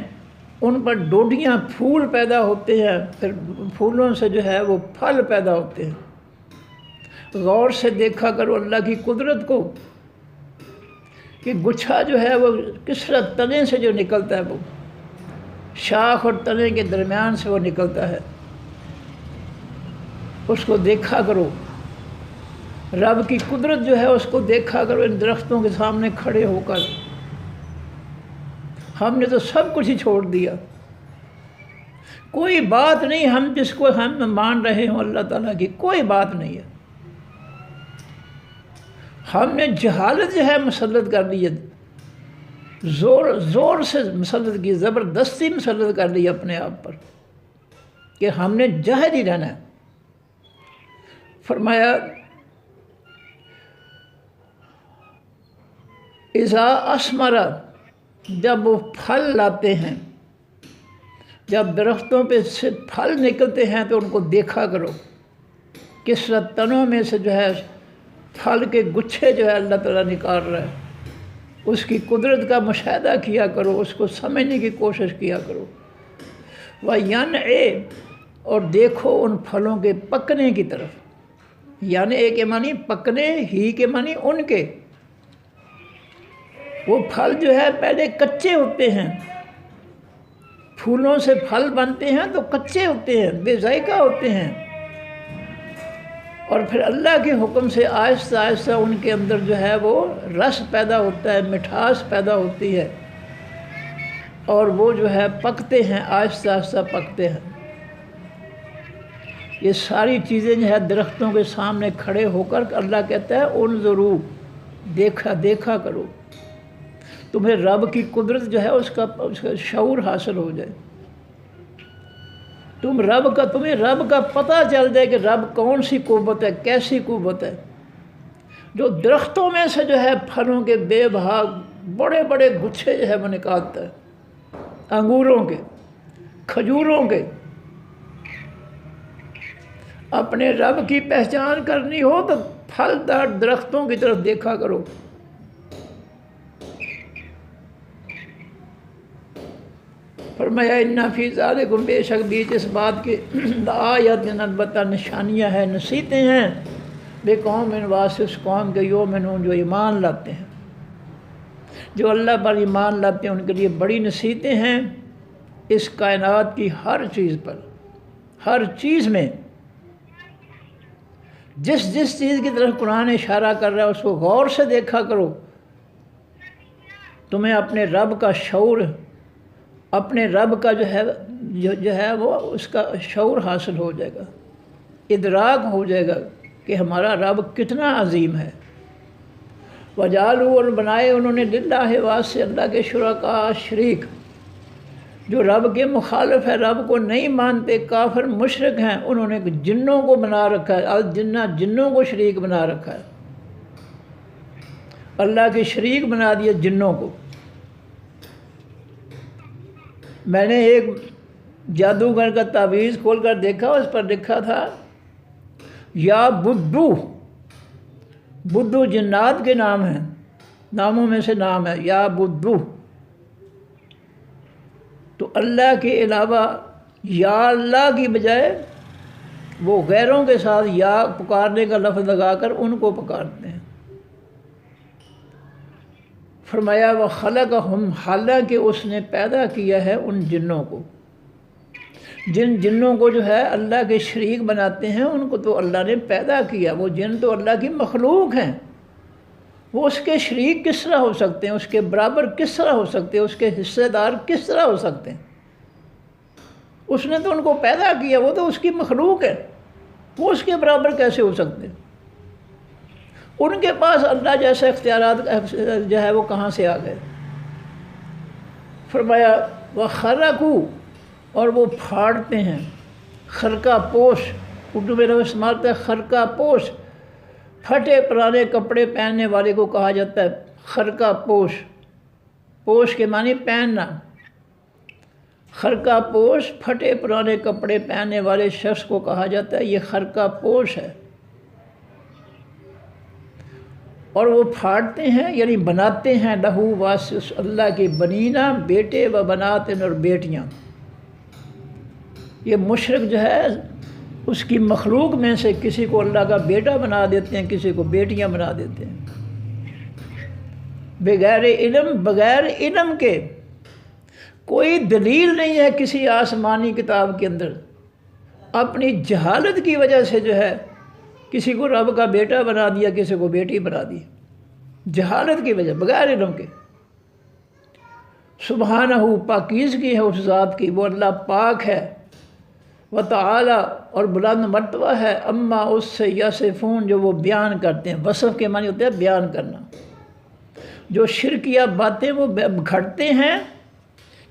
ان پر ڈوڈیاں، پھول پیدا ہوتے ہیں، پھر پھولوں سے جو ہے وہ پھل پیدا ہوتے ہیں۔ غور سے دیکھا کرو اللہ کی قدرت کو کہ گچھا جو ہے وہ کس طرح تنے سے جو نکلتا ہے، وہ شاخ اور تنے کے درمیان سے وہ نکلتا ہے، اس کو دیکھا کرو۔ رب کی قدرت جو ہے اس کو دیکھا کرو ان درختوں کے سامنے کھڑے ہو کر۔ ہم نے تو سب کچھ ہی چھوڑ دیا، کوئی بات نہیں ہم جس کو ہم مان رہے ہوں اللہ تعالیٰ کی، کوئی بات نہیں ہے۔ ہم نے جہالت جو ہے مسلط کر لی ہے، زور سے مسلط کی، زبردستی مسلط کر لی اپنے آپ پر کہ ہم نے جاہل ہی رہنا ہے۔ فرمایا اذا اثمر، جب وہ پھل لاتے ہیں، جب درختوں پہ سے پھل نکلتے ہیں تو ان کو دیکھا کرو، کس طرح تنوں میں سے جو ہے پھل کے گچھے جو ہے اللہ تعالیٰ نکال رہا ہے، اس کی قدرت کا مشاہدہ کیا کرو، اس کو سمجھنے کی کوشش کیا کرو۔ وَيَنْعِ، اور دیکھو ان پھلوں کے پکنے کی طرف، یعنی اے کے معنی پکنے، ہی کے معنی ان کے۔ وہ پھل جو ہے پہلے کچے ہوتے ہیں، پھولوں سے پھل بنتے ہیں تو کچے ہوتے ہیں، بے ذائقہ ہوتے ہیں، اور پھر اللہ کے حکم سے آہستہ آہستہ ان کے اندر جو ہے وہ رس پیدا ہوتا ہے، مٹھاس پیدا ہوتی ہے، اور وہ جو ہے پکتے ہیں، آہستہ آہستہ پکتے ہیں۔ یہ ساری چیزیں جو ہے درختوں کے سامنے کھڑے ہو کر اللہ کہتا ہے انظروا، دیکھا کرو، تمہیں رب کی قدرت جو ہے اس کا شعور حاصل ہو جائے، تمہیں رب کا پتہ چل جائے کہ رب کون سی قوت ہے، کیسی قوت ہے، جو درختوں میں سے جو ہے پھلوں کے بے بھاگ بڑے بڑے گچھے جو ہے وہ نکالتا ہے، انگوروں کے، کھجوروں کے۔ اپنے رب کی پہچان کرنی ہو تو پھلدار درختوں کی طرف دیکھا کرو۔ فرمایا ان فی ذالکم، بے شک بیچ اس بات کے آیات، البتہ نشانیاں ہیں، نصیحتیں ہیں، بے قوم واسطے اس قوم کے یؤمنون، جو ایمان لاتے ہیں، جو اللہ پر ایمان لاتے ہیں، ان کے لیے بڑی نصیحتیں ہیں اس کائنات کی ہر چیز پر، ہر چیز میں جس چیز کی طرف قرآن اشارہ کر رہا ہے اس کو غور سے دیکھا کرو، تمہیں اپنے رب کا شعور، اپنے رب کا جو ہے وہ اس کا شعور حاصل ہو جائے گا، ادراک ہو جائے گا کہ ہمارا رب کتنا عظیم ہے۔ وجعلوا، اور بنائے انہوں نے، للہ واسطے اللہ کے شرکاء، شریک، جو رب کے مخالف ہے، رب کو نہیں مانتے، کافر مشرک ہیں، انہوں نے جنوں کو بنا رکھا ہے، الجنہ، جنوں کو شریک بنا رکھا ہے، اللہ کے شریک بنا دیا جنوں کو۔ میں نے ایک جادوگر کا تعویذ کھول کر دیکھا، اس پر لکھا تھا یا بدو، بدو جنات کے نام ہیں، ناموں میں سے نام ہے یا بدو، تو اللہ کے علاوہ یا اللہ کی بجائے وہ غیروں کے ساتھ یا پکارنے کا لفظ لگا کر ان کو پکارتے ہیں۔ فرمایا وَخَلَقَهُمْ، حالانکہ اس نے پیدا کیا ہے ان جنوں کو، جن جنوں کو جو ہے اللہ کے شریک بناتے ہیں ان کو تو اللہ نے پیدا کیا، وہ جن تو اللہ کی مخلوق ہیں، وہ اس کے شریک کس طرح ہو سکتے ہیں، اس کے برابر کس طرح ہو سکتے ہیں، اس کے حصے دار کس طرح ہو سکتے ہیں؟ اس نے تو ان کو پیدا کیا، وہ تو اس کی مخلوق ہے، وہ اس کے برابر کیسے ہو سکتے ہیں؟ ان کے پاس اللہ جیسے اختیارات جو ہے وہ کہاں سے آ گئے؟ فرمایا وَخَرَقُوا، اور وہ پھاڑتے ہیں، خرقہ پوش، اردو میں لفظ استعمال ہوتا ہے خرقہ پوش، پھٹے پرانے کپڑے پہننے والے کو کہا جاتا ہے خرقہ پوش، پوش کے معنی پہننا، خرقہ پوش پھٹے پرانے کپڑے پہننے والے شخص کو کہا جاتا ہے یہ خرقہ پوش ہے۔ اور وہ پھاڑتے ہیں یعنی بناتے ہیں، لہو واسس اللہ کی بنینا، بیٹے و بناتن، اور بیٹیاں۔ یہ مشرک جو ہے اس کی مخلوق میں سے کسی کو اللہ کا بیٹا بنا دیتے ہیں، کسی کو بیٹیاں بنا دیتے ہیں، بغیر علم کے۔ کوئی دلیل نہیں ہے کسی آسمانی کتاب کے اندر، اپنی جہالت کی وجہ سے جو ہے کسی کو رب کا بیٹا بنا دیا، کسی کو بیٹی بنا دی، جہالت کی وجہ، بغیر علم کے۔ سبحانہ، پاکیزگی ہے اس ذات کی، وہ اللہ پاک ہے، وتعالی، اور بلند مرتبہ ہے، اما اس سے یصفون، جو وہ بیان کرتے ہیں۔ وصف کے معنی ہوتے ہیں بیان کرنا۔ جو شرکیہ باتیں وہ گھڑتے ہیں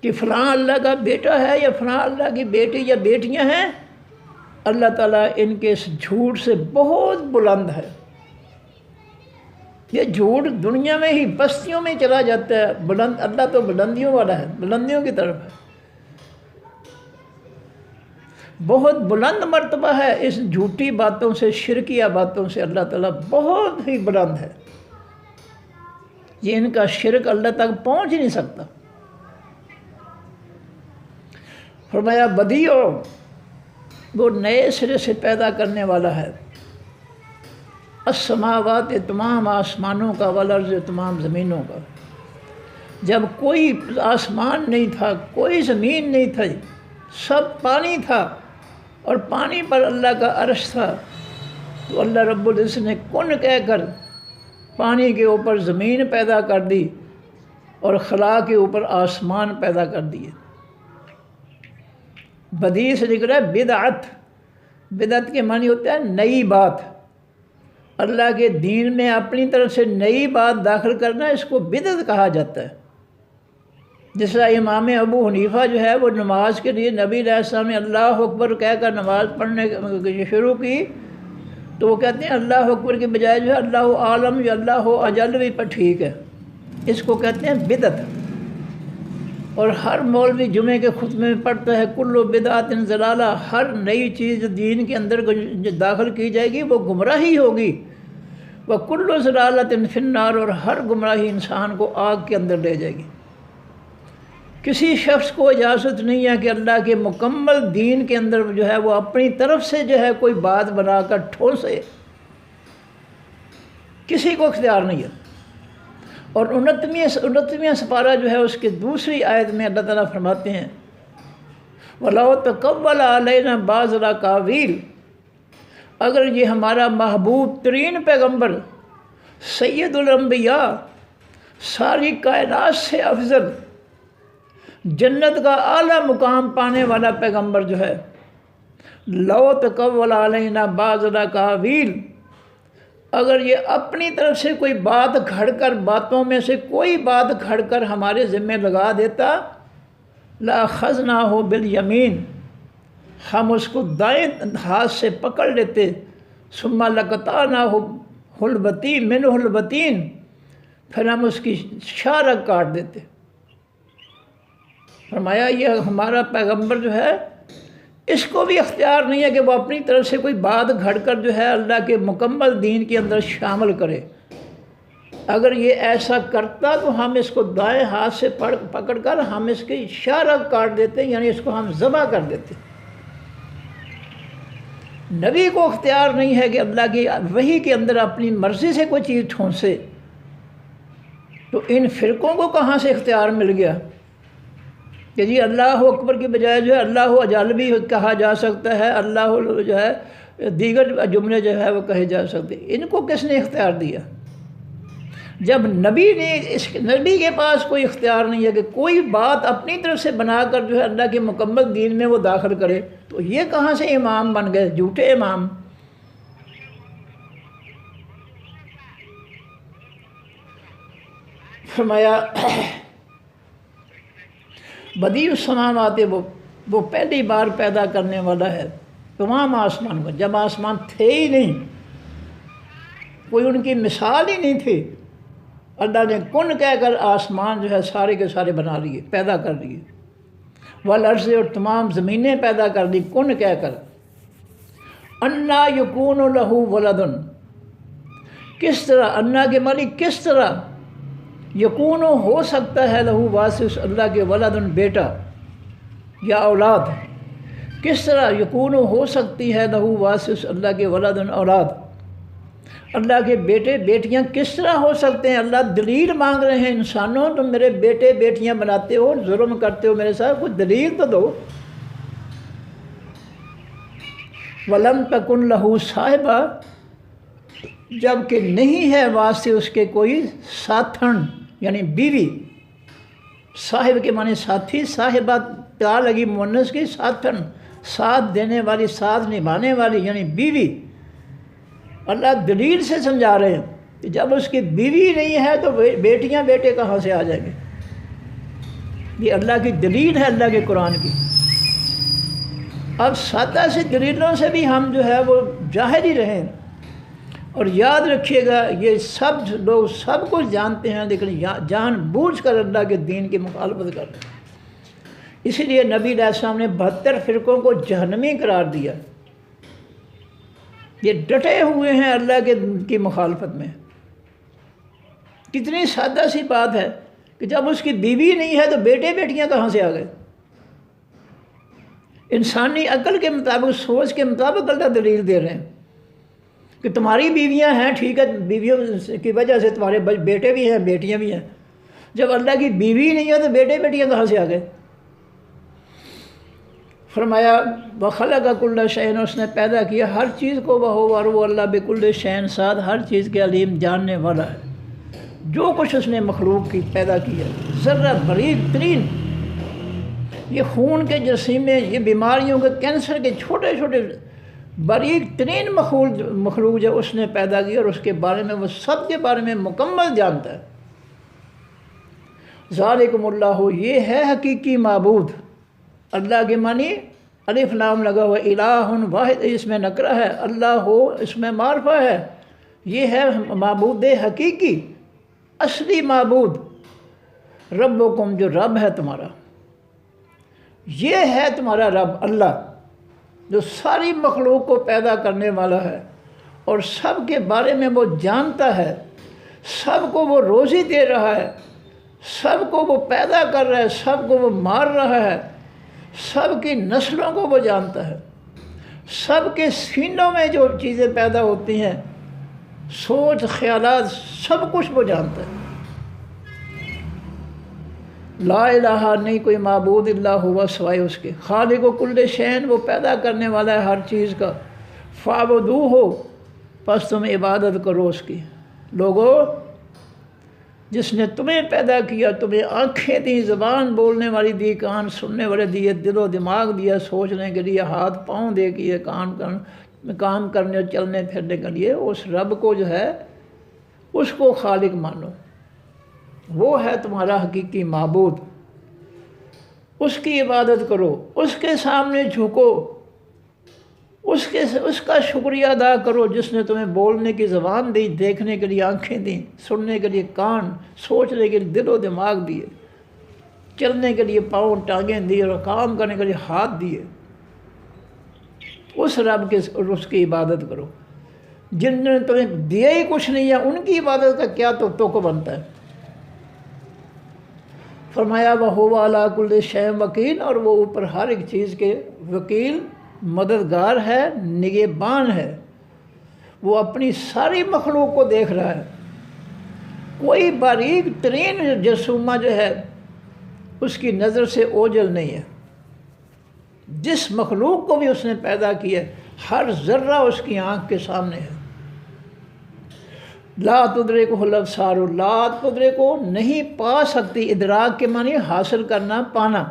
کہ فلاں اللہ کا بیٹا ہے یا فلاں اللہ کی بیٹی یا بیٹیاں ہیں، اللہ تعالیٰ ان کے اس جھوٹ سے بہت بلند ہے۔ یہ جھوٹ دنیا میں ہی بستیوں میں چلا جاتا ہے، بلند، اللہ تو بلندیوں والا ہے، بلندیوں کی طرف ہے، بہت بلند مرتبہ ہے۔ اس جھوٹی باتوں سے، شرکیہ باتوں سے اللہ تعالیٰ بہت ہی بلند ہے، یہ ان کا شرک اللہ تک پہنچ ہی نہیں سکتا۔ فرمایا بدیع، وہ نئے سرے سے پیدا کرنے والا ہے، السماوات، تمام آسمانوں کا، والارض، تمام زمینوں کا۔ جب کوئی آسمان نہیں تھا، کوئی زمین نہیں تھی، سب پانی تھا، اور پانی پر اللہ کا عرش تھا، تو اللہ رب العزت نے کن کہہ کر پانی کے اوپر زمین پیدا کر دی اور خلا کے اوپر آسمان پیدا کر دیے۔ بدیع سے نکلا ہے بدعت، بدعت کے معنی ہوتا ہے نئی بات۔ اللہ کے دین میں اپنی طرف سے نئی بات داخل کرنا، اس کو بدعت کہا جاتا ہے۔ جس طرح امام ابو حنیفہ جو ہے وہ نماز کے لیے نبی علیہ السلام نے اللہ اکبر کہہ کر نماز پڑھنے شروع کی، تو وہ کہتے ہیں اللہ اکبر کے بجائے جو ہے اللہ عالم یا اللہ اجل بھی پر ٹھیک ہے، اس کو کہتے ہیں بدعت۔ اور ہر مولوی جمعے کے خطبے میں پڑھتا ہے کل بدعت ضلالہ، ہر نئی چیز دین کے اندر داخل کی جائے گی وہ گمراہی ہوگی، وکل ضلالۃ فی النار، اور ہر گمراہی انسان کو آگ کے اندر لے جائے گی۔ کسی شخص کو اجازت نہیں ہے کہ اللہ کے مکمل دین کے اندر جو ہے وہ اپنی طرف سے جو ہے کوئی بات بنا کر ٹھوسے، کسی کو اختیار نہیں ہے۔ اور 29واں سپارہ جو ہے اس کے دوسری آیت میں اللہ تعالیٰ فرماتے ہیں وَلَوْ تَقَوَّلَ عَلَيْنَا بَعْضَ الْأَقَاوِيلِ، اگر یہ ہمارا محبوب ترین پیغمبر، سید الانبیاء، ساری کائنات سے افضل، جنت کا اعلیٰ مقام پانے والا پیغمبر جو ہے، لَوْ تَقَوَّلَ عَلَيْنَا بَعْضَ الْأَقَاوِيلِ، اگر یہ اپنی طرف سے کوئی بات گھڑ کر، باتوں میں سے کوئی بات گھڑ کر ہمارے ذمہ لگا دیتا، لَأَخَذْنَاهُ بِالْيَمِينِ، ہم اس کو دائیں ہاتھ سے پکڑ لیتے، ثُمَّ لَقَطَعْنَاهُ الْوَتِينَ مِنْهُ الْوَتِينَ، پھر ہم اس کی شاہ رگ کاٹ دیتے۔ فرمایا یہ ہمارا پیغمبر جو ہے اس کو بھی اختیار نہیں ہے کہ وہ اپنی طرف سے کوئی بات گھڑ کر جو ہے اللہ کے مکمل دین کے اندر شامل کرے۔ اگر یہ ایسا کرتا تو ہم اس کو دائیں ہاتھ سے پکڑ کر ہم اس کی شاہ رگ کاٹ دیتے، یعنی اس کو ہم ذبح کر دیتے۔ نبی کو اختیار نہیں ہے کہ اللہ کی وحی کے اندر اپنی مرضی سے کوئی چیز ٹھونسے، تو ان فرقوں کو کہاں سے اختیار مل گیا کہ جی اللہ اکبر کی بجائے جو ہے اللہ اجل بھی کہا جا سکتا ہے، اللہ جو ہے دیگر جملے جو ہے وہ کہے جا سکتے، ان کو کس نے اختیار دیا؟ جب نبی کے پاس کوئی اختیار نہیں ہے کہ کوئی بات اپنی طرف سے بنا کر جو ہے اللہ کے مکمل دین میں وہ داخل کرے، تو یہ کہاں سے امام بن گئے؟ جھوٹے امام۔ فرمایا بدیع السماوات، وہ پہلی بار پیدا کرنے والا ہے تمام آسمان کو، جب آسمان تھے ہی نہیں، کوئی ان کی مثال ہی نہیں تھی، اللہ نے کن کہہ کر آسمان جو ہے سارے کے سارے بنا لیے، پیدا کر لیے، والارض، اور تمام زمینیں پیدا کر دی کن کہہ کر۔ انا یکون لہ ولد، کس طرح، انا کے معنی کس طرح، یکون ہو سکتا ہے لہو واسف اللہ کے ولد بیٹا یا اولاد، کس طرح یکون ہو سکتی ہے لہو واسف اللہ کے ولد اولاد، اللہ کے بیٹے بیٹیاں کس طرح ہو سکتے ہیں؟ اللہ دلیل مانگ رہے ہیں، انسانوں تم میرے بیٹے بیٹیاں بناتے ہو، ظلم کرتے ہو میرے ساتھ، کوئی دلیل تو دو۔ وَلَمْ تَكُنْ لَهُ صَاحِبَةٌ، جب کہ نہیں ہے واسطے اس کے کوئی ساتھن یعنی بیوی، صاحب کے معنی ساتھی، صاحبہ تا لگی مؤنث کی، ساتھن ساتھ دینے والی، ساتھ نبھانے والی یعنی بیوی۔ اللہ دلیل سے سمجھا رہے ہیں کہ جب اس کی بیوی نہیں ہے تو بیٹیاں بیٹے کہاں سے آ جائیں گے؟ یہ اللہ کی دلیل ہے، اللہ کے قرآن کی۔ اب سادہ سی دلیلوں سے بھی ہم جو ہے وہ جاہل ہی رہیں، اور یاد رکھیے گا یہ سب لوگ سب کچھ جانتے ہیں لیکن جان بوجھ کر اللہ کے دین کی مخالفت کرتے ہیں۔ اسی لیے نبی علیہ السلام نے 72 فرقوں کو جہنمی قرار دیا، یہ ڈٹے ہوئے ہیں اللہ کی مخالفت میں۔ کتنی سادہ سی بات ہے کہ جب اس کی بیوی نہیں ہے تو بیٹے بیٹیاں کہاں سے آ گئے؟ انسانی عقل کے مطابق، سوچ کے مطابق اللہ دلیل دے رہے ہیں کہ تمہاری بیویاں ہیں، ٹھیک ہے، بیویوں کی وجہ سے تمہارے بیٹے بھی ہیں بیٹیاں بھی ہیں۔ جب اللہ کی بیوی نہیں ہے تو بیٹے بیٹیاں کہاں سے آ گئے؟ فرمایا وَخَلَقَ كُلَّ شَيْءٍ، اس نے پیدا کیا ہر چیز کو، وَهُوَ، اور وہ اللہ بِكُلِّ شَيْءٍ، ساتھ ہر چیز کے علیم، جاننے والا ہے۔ جو کچھ اس نے مخلوق کی پیدا کیا، ذرہ باریک ترین، یہ خون کے جراثیمیں، یہ بیماریوں کے، کینسر کے چھوٹے چھوٹے باریک ترین مخلوق جو اس نے پیدا کی، اور اس کے بارے میں وہ سب کے بارے میں مکمل جانتا ہے۔ ذالکم اللہ، یہ ہے حقیقی معبود۔ اللہ کے معنی الف لام لگا ہوا، الہ واحد، اس میں نکرہ ہے، اللہ ہو اس میں معرفہ ہے، یہ ہے معبود حقیقی، اصلی معبود۔ ربکم، جو رب ہے تمہارا، یہ ہے تمہارا رب اللہ، جو ساری مخلوق کو پیدا کرنے والا ہے اور سب کے بارے میں وہ جانتا ہے، سب کو وہ روزی دے رہا ہے، سب کو وہ پیدا کر رہا ہے، سب کو وہ مار رہا ہے، سب کی نسلوں کو وہ جانتا ہے، سب کے سینوں میں جو چیزیں پیدا ہوتی ہیں، سوچ خیالات، سب کچھ وہ جانتا ہے۔ لا الہ، نہیں کوئی معبود الا ہوا، سوائے اس کے، خالق و کل شین، وہ پیدا کرنے والا ہے ہر چیز کا، فاعبدوہ، پس تم عبادت کرو اس کی۔ لوگو، جس نے تمہیں پیدا کیا، تمہیں آنکھیں دیں، زبان بولنے والی دی، کان سننے والے دیے، دل و دماغ دیا سوچنے کے لیے، ہاتھ پاؤں دے کیے کام کرنے اور چلنے پھرنے کے لیے، اس رب کو جو ہے اس کو خالق مانو، وہ ہے تمہارا حقیقی معبود، اس کی عبادت کرو، اس کے سامنے جھکو، اس کا شکریہ ادا کرو جس نے تمہیں بولنے کی زبان دی، دیکھنے کے لیے آنکھیں دیں، سننے کے لیے کان، سوچنے کے لیے دل و دماغ دیے، چلنے کے لیے پاؤں ٹانگیں دی، اور کام کرنے کے لیے ہاتھ دیے۔ اس رب کے اور اس کی عبادت کرو۔ جن نے تمہیں دیا ہی کچھ نہیں ہے، ان کی عبادت کا کیا تو کو بنتا ہے؟ فرمایا وَهُوَ عَلَىٰ كُلِّ شَيْءٍ وَكِيلٌ، اور وہ اوپر ہر ایک چیز کے وکیل، مددگار ہے، نگہبان ہے، وہ اپنی ساری مخلوق کو دیکھ رہا ہے۔ کوئی باریک ترین جرثومہ جو ہے اس کی نظر سے اوجھل نہیں ہے۔ جس مخلوق کو بھی اس نے پیدا کیا ہے، ہر ذرہ اس کی آنکھ کے سامنے ہے۔ لا تدرکہ الابصار، لا تدرکہ نہیں پا سکتی، ادراک کے معنی حاصل کرنا، پانا،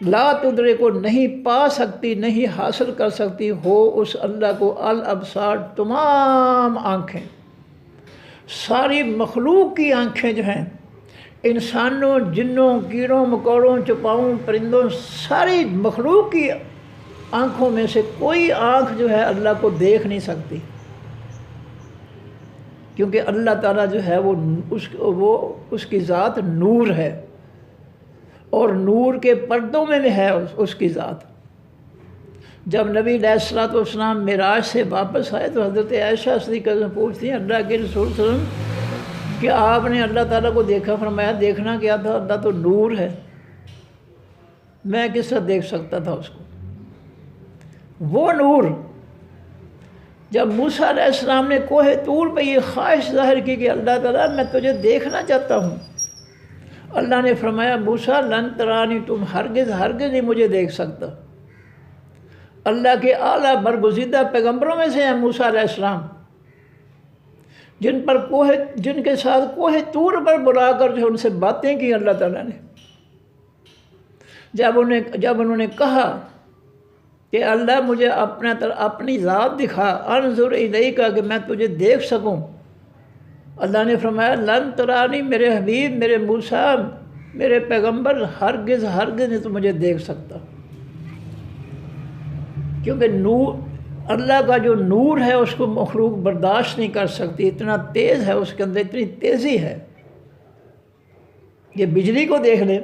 لا تدرکہ نہیں پا سکتی، نہیں حاصل کر سکتی ہو اس اللہ کو الابصار تمام آنکھیں، ساری مخلوق کی آنکھیں جو ہیں، انسانوں، جنوں، کیڑوں مکوڑوں، چپاؤں، پرندوں، ساری مخلوق کی آنکھوں میں سے کوئی آنکھ جو ہے اللہ کو دیکھ نہیں سکتی، کیونکہ اللہ تعالیٰ جو ہے وہ اس کی ذات نور ہے، اور نور کے پردوں میں بھی ہے اس کی ذات۔ جب نبی علیہ الصلوۃ والسلام معراج سے واپس آئے تو حضرت عائشہ صدیقہ سے پوچھتی ہیں اللہ کے رسول صلی اللہ علیہ وسلم کہ آپ نے اللہ تعالیٰ کو دیکھا؟ فرمایا دیکھنا کیا تھا، اللہ تو نور ہے، میں کس طرح دیکھ سکتا تھا اس کو؟ وہ نور جب موسیٰ علیہ السلام نے کوہ طور پہ یہ خواہش ظاہر کی کہ اللہ تعالیٰ میں تجھے دیکھنا چاہتا ہوں، اللہ نے فرمایا موسیٰ لن ترانی، تم ہرگز نہیں مجھے دیکھ سکتا۔ اللہ کے اعلیٰ برگزیدہ پیغمبروں میں سے ہیں موسیٰ علیہ السلام، جن کے ساتھ کوہ طور پر بلا کر جو ان سے باتیں کی اللہ تعالیٰ نے، جب انہوں نے کہا کہ اللہ مجھے اپنی ذات دکھا، انظر الیک، کہ میں تجھے دیکھ سکوں، اللہ نے فرمایا لن ترانی، میرے حبیب، میرے موسیٰ، میرے پیغمبر، ہرگز نہیں تو مجھے دیکھ سکتا، کیونکہ نور، اللہ کا جو نور ہے اس کو مخلوق برداشت نہیں کر سکتی، اتنا تیز ہے اس کے اندر، اتنی تیزی ہے۔ یہ بجلی کو دیکھ لیں،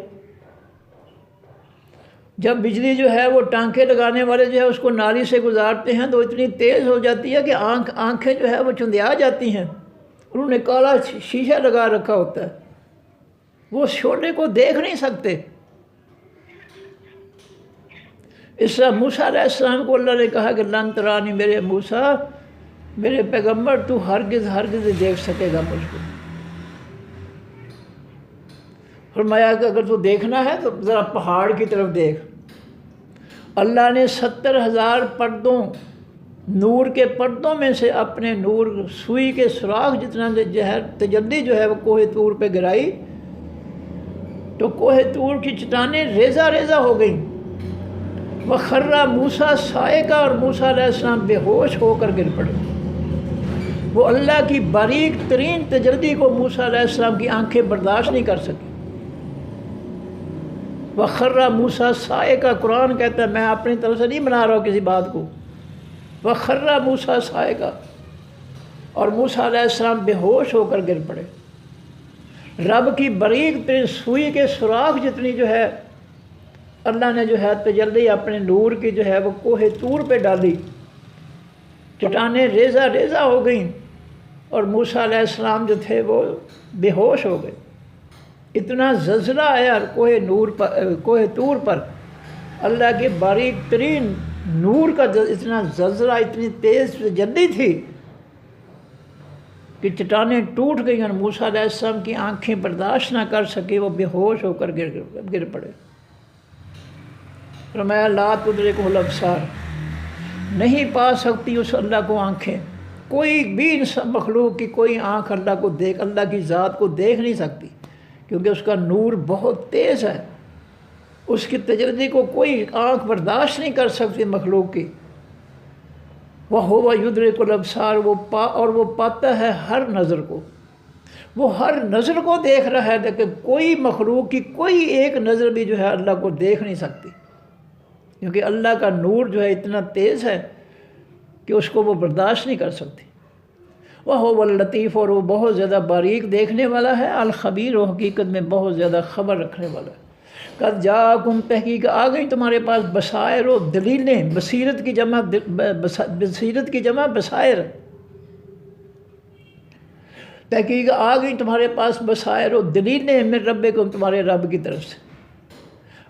جب بجلی جو ہے وہ ٹانکے لگانے والے جو ہے اس کو نالی سے گزارتے ہیں تو اتنی تیز ہو جاتی ہے کہ آنکھیں جو ہے وہ چندیا جاتی ہیں، انہوں نے کالا شیشہ لگا رکھا ہوتا ہے، وہ شعلے کو دیکھ نہیں سکتے۔ اس طرح موسیٰ علیہ السلام کو اللہ نے کہا کہ لن ترانی، میرے موسیٰ، میرے پیغمبر، تو ہرگز نہیں دیکھ سکے گا مجھ کو۔ فرمایا کہ اگر تو دیکھنا ہے تو ذرا پہاڑ کی طرف دیکھ۔ اللہ نے 70,000 پردوں، نور کے پردوں میں سے اپنے نور، سوئی کے سراغ جتنا تجلی جو ہے وہ کوہ طور پہ گرائی تو کوہ طور کی چٹانیں ریزہ ہو گئیں۔ وَخَرَّ مُوسَىٰ صَاعِقًا، اور موسیٰ علیہ السلام بے ہوش ہو کر گر پڑے۔ وہ اللہ کی باریک ترین تجلی کو موسیٰ علیہ السلام کی آنکھیں برداشت نہیں کر سکی۔ وَخَرَّ مُوسَىٰ صَاعِقًا، قرآن کہتا ہے، میں اپنی طرف سے نہیں بنا رہا ہوں کسی بات کو، وَخَرَّ مُوسَىٰ صَاعِقًا، اور موسیٰ علیہ السلام بے ہوش ہو کر گر پڑے۔ رب کی باریک ترین سوئی کے سوراخ جتنی جو ہے اللہ نے جو ہے تجلی اپنے نور کی جو ہے وہ کوہ طور پہ ڈالی، چٹانیں ریزہ ہو گئیں، اور موسیٰ علیہ السلام جو تھے وہ بے ہوش ہو گئے۔ اتنا زلزلہ آیا کوہ طور پر، اللہ کے باریک ترین نور کا اتنا زلزلہ، اتنی تیز تجلی تھی کہ چٹانیں ٹوٹ گئیں، اور موسیٰ علیہ السلام کی آنکھیں برداشت نہ کر سکے، وہ بے ہوش ہو کر گر پڑے۔ فرمایا لا تدرکہ الابصار، نہیں پا سکتی اس اللہ کو آنکھیں، کوئی بھی مخلوق کی کوئی آنکھ اللہ کی ذات کو دیکھ نہیں سکتی، کیونکہ اس کا نور بہت تیز ہے، اس کی تجلی کو کوئی آنکھ برداشت نہیں کر سکتی مخلوق کی۔ وَهُوَ يُدْرِكُ الْأَبْصَارَ، اور وہ پاتا ہے ہر نظر کو، وہ ہر نظر کو دیکھ رہا ہے، لیکن کوئی مخلوق کی کوئی ایک نظر بھی جو ہے اللہ کو دیکھ نہیں سکتی، کیونکہ اللہ کا نور جو ہے اتنا تیز ہے کہ اس کو وہ برداشت نہیں کر سکتی۔ وَهُوَ اللطیف، اور وہ بہت زیادہ باریک دیکھنے والا ہے، الخبیر، و حقیقت میں بہت زیادہ خبر رکھنے والا ہے۔ قد جاءکم، تحقیق آ گئی تمہارے پاس، بصائر و دلیلیں، بصیرت کی جمع بصائر، تحقیق آ گئی تمہارے پاس بصائر و دلیلیں، من ربکم، تمہارے رب کی طرف سے۔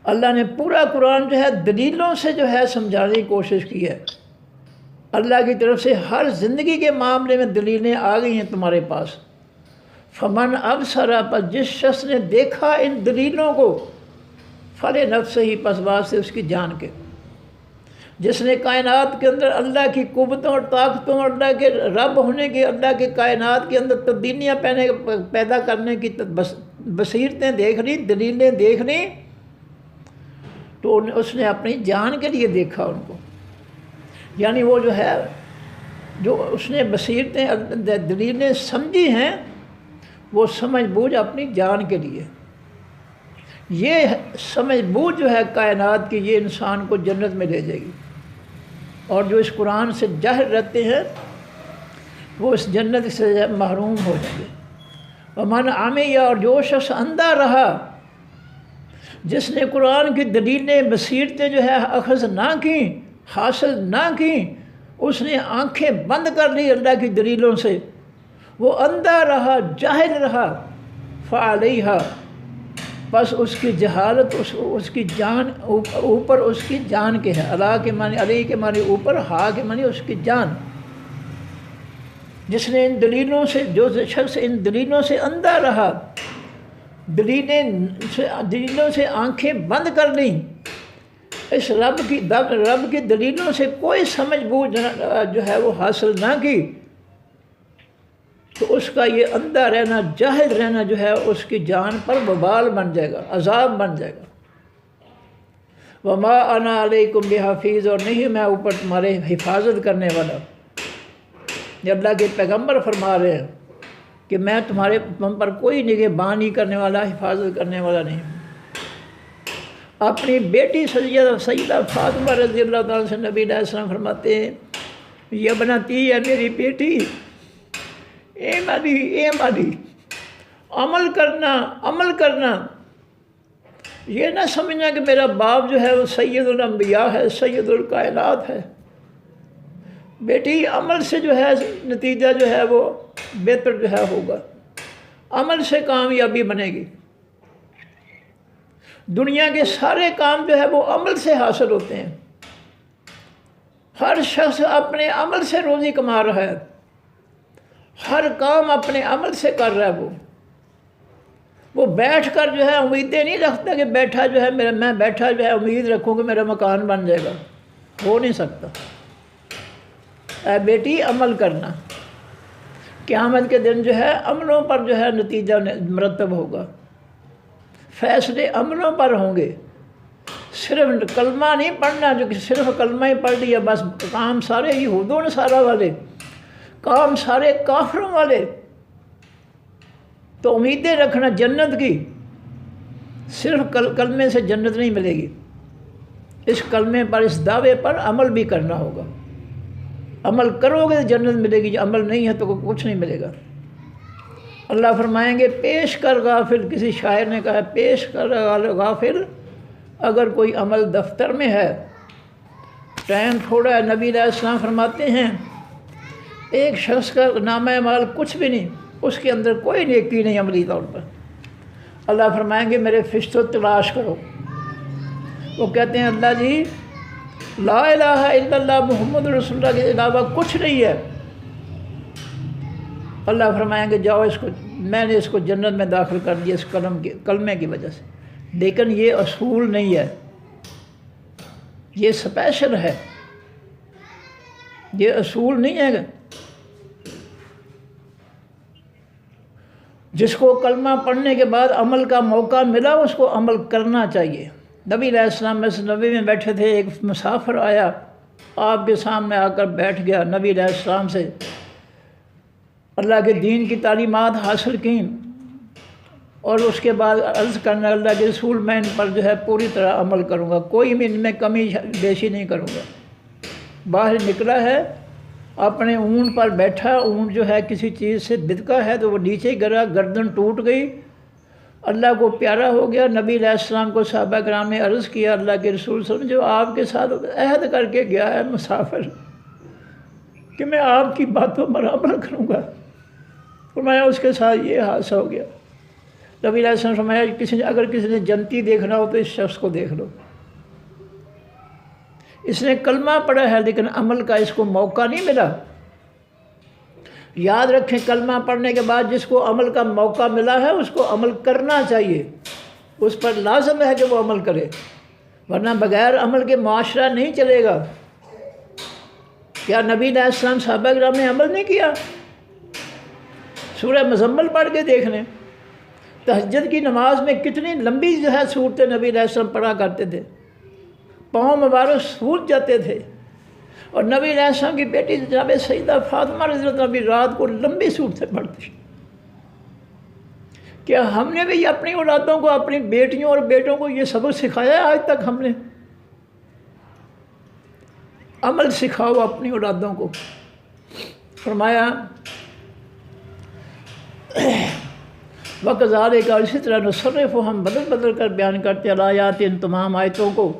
اللہ نے پورا قرآن جو ہے دلیلوں سے جو ہے سمجھانے کی کوشش کی ہے۔ اللہ کی طرف سے ہر زندگی کے معاملے میں دلیلیں آ گئی ہیں تمہارے پاس۔ فمن ابصر، پر جس شخص نے دیکھا ان دلیلوں کو، فلنفسہ، پس واسطے اس کی جان کے۔ جس نے کائنات کے اندر اللہ کی قوتوں اور طاقتوں اور اللہ کے رب ہونے کی، اللہ کے کائنات کے اندر تبدیلیاں پیدا کرنے کی بصیرتیں دیکھ لی، دلیلیں دیکھ لی، تو اس نے اپنی جان کے لیے دیکھا ان کو. یعنی وہ جو ہے، جو اس نے بصیرتیں دلیلیں سمجھی ہیں، وہ سمجھ بوجھ اپنی جان کے لیے. یہ سمجھ بوجھ جو ہے کائنات کی، یہ انسان کو جنت میں لے جائے گی. اور جو اس قرآن سے جاہل رہتے ہیں وہ اس جنت سے محروم ہو جائیں گے. ومن عمی، اور جو شخص اندھا رہا، جس نے قرآن کی دلیلیں بصیرتیں جو ہے اخذ نہ کیں، حاصل نہ کیں، اس نے آنکھیں بند کر لی اللہ کی دلیلوں سے، وہ اندھا رہا، جاہل رہا، فعلیہا، بس اس کی جہالت اس کی جان اوپر اس کی جان کے ہے. اللہ کے معنی علیہ کے معنی اوپر، ہا کے معنی اس کی جان. جس نے ان دلیلوں سے، جو شخص ان دلیلوں سے اندھا رہا، دلیلوں سے آنکھیں بند کر لیں، اس رب کی دلیلوں سے کوئی سمجھ بوجھ جو ہے وہ حاصل نہ کی، تو اس کا یہ اندھا رہنا، جاہل رہنا جو ہے اس کی جان پر وبال بن جائے گا، عذاب بن جائے گا. وما انا علیکم بحفیظ، اور نہیں میں اوپر تمہارے حفاظت کرنے والا. یہ اللہ کے پیغمبر فرما رہے ہیں کہ میں تمہارے پر کوئی نگہبانی کرنے والا، حفاظت کرنے والا نہیں. اپنی بیٹی سیدہ فاطمہ رضی اللہ تعالیٰ سے نبی علیہ السلام فرماتے ہیں، یہ بناتی ہے میری بیٹی، اے مالی، عمل کرنا. یہ نہ سمجھنا کہ میرا باپ جو ہے وہ سید الانبیاء ہے، سید الکائنات ہے. بیٹی عمل سے جو ہے نتیجہ جو ہے وہ بہتر جو ہے ہوگا، عمل سے کامیابی بنے گی. دنیا کے سارے کام جو ہے وہ عمل سے حاصل ہوتے ہیں. ہر شخص اپنے عمل سے روزی کما رہا ہے، ہر کام اپنے عمل سے کر رہا ہے. وہ بیٹھ کر جو ہے امیدیں نہیں رکھتا کہ بیٹھا جو ہے میں بیٹھا جو ہے امید رکھوں کہ میرا مکان بن جائے گا. ہو نہیں سکتا. اے بیٹی عمل کرنا. قیامت کے دن جو ہے عملوں پر جو ہے نتیجہ مرتب ہوگا، فیصلے عملوں پر ہوں گے. صرف کلمہ نہیں پڑھنا، جو کہ صرف کلمہ ہی پڑھ لیا بس، کام سارے یہود و نصارہ والے، کام سارے کافروں والے. تو امیدیں رکھنا جنت کی، صرف کلمے سے جنت نہیں ملے گی. اس کلمے پر، اس دعوے پر عمل بھی کرنا ہوگا. عمل کرو گے تو جنت ملے گی، عمل نہیں ہے تو کچھ نہیں ملے گا. اللہ فرمائیں گے پیش کر غافل، کسی شاعر نے کہا پیش کر غافل، اگر کوئی عمل دفتر میں ہے، ٹائم تھوڑا ہے. نبی علیہ السلام فرماتے ہیں ایک شخص کا نامہ اعمال کچھ بھی نہیں، اس کے اندر کوئی نیکی نہیں عملی طور پر. اللہ فرمائیں گے میرے فرشتوں تلاش کرو. وہ کہتے ہیں اللہ جی لا الہ الا اللہ محمد رسول اللہ کے علاوہ کچھ نہیں ہے. اللہ فرمائیں گے جاؤ اس کو، میں نے اس کو جنت میں داخل کر دیا اس کلمے کی وجہ سے. لیکن یہ اصول نہیں ہے، یہ سپیشل ہے، یہ اصول نہیں ہے. جس کو کلمہ پڑھنے کے بعد عمل کا موقع ملا اس کو عمل کرنا چاہیے. نبی علیہ السلام نبی میں بیٹھے تھے، ایک مسافر آیا، آپ کے سامنے آ کر بیٹھ گیا. نبی علیہ السلام سے اللہ کے دین کی تعلیمات حاصل کیں، اور اس کے بعد عرض کرنا اللہ کے رسول میں ان پر جو ہے پوری طرح عمل کروں گا، کوئی بھی ان میں کمی بیشی نہیں کروں گا. باہر نکلا ہے، اپنے اونٹ پر بیٹھا، اونٹ جو ہے کسی چیز سے بدکا ہے تو وہ نیچے گرا، گردن ٹوٹ گئی، اللہ کو پیارا ہو گیا. نبی علیہ السلام کو صحابہ کرام نے عرض کیا اللہ کے رسول صلی اللہ علیہ وسلم جو آپ کے ساتھ عہد کر کے گیا ہے مسافر کہ میں آپ کی باتوں پر عمل کروں گا، فرمایا اس کے ساتھ یہ حادثہ ہو گیا. نبی علیہ السلام فرمایا اگر کسی نے جنتی دیکھنا ہو تو اس شخص کو دیکھ لو. اس نے کلمہ پڑھا ہے لیکن عمل کا اس کو موقع نہیں ملا. یاد رکھیں کلمہ پڑھنے کے بعد جس کو عمل کا موقع ملا ہے اس کو عمل کرنا چاہیے، اس پر لازم ہے کہ وہ عمل کرے، ورنہ بغیر عمل کے معاشرہ نہیں چلے گا. کیا نبی علیہ السلام صحابہ کرام نے عمل نہیں کیا؟ سورہ مزمل پڑھ کے دیکھ لیں، تہجد کی نماز میں کتنی لمبی جو ہے صورتیں نبی علیہ السلام پڑھا کرتے تھے، پاؤں مبارک سوج جاتے تھے۔ اور نبی علیہ السلام کی بیٹی جناب سیدہ فاطمہ رضی اللہ عنہا بھی رات کو لمبی صورتیں پڑھتی۔ کیا ہم نے بھی اپنی اولادوں کو، اپنی بیٹیوں اور بیٹوں کو یہ سبق سکھایا ہے؟ آج تک ہم نے عمل سکھاؤ اپنی اولادوں کو۔ فرمایا وَكَذَلِكَ، اسی طرح نصرف، ہم بدل بدل کر بیان کرتے آیات، ان تمام آیتوں کو،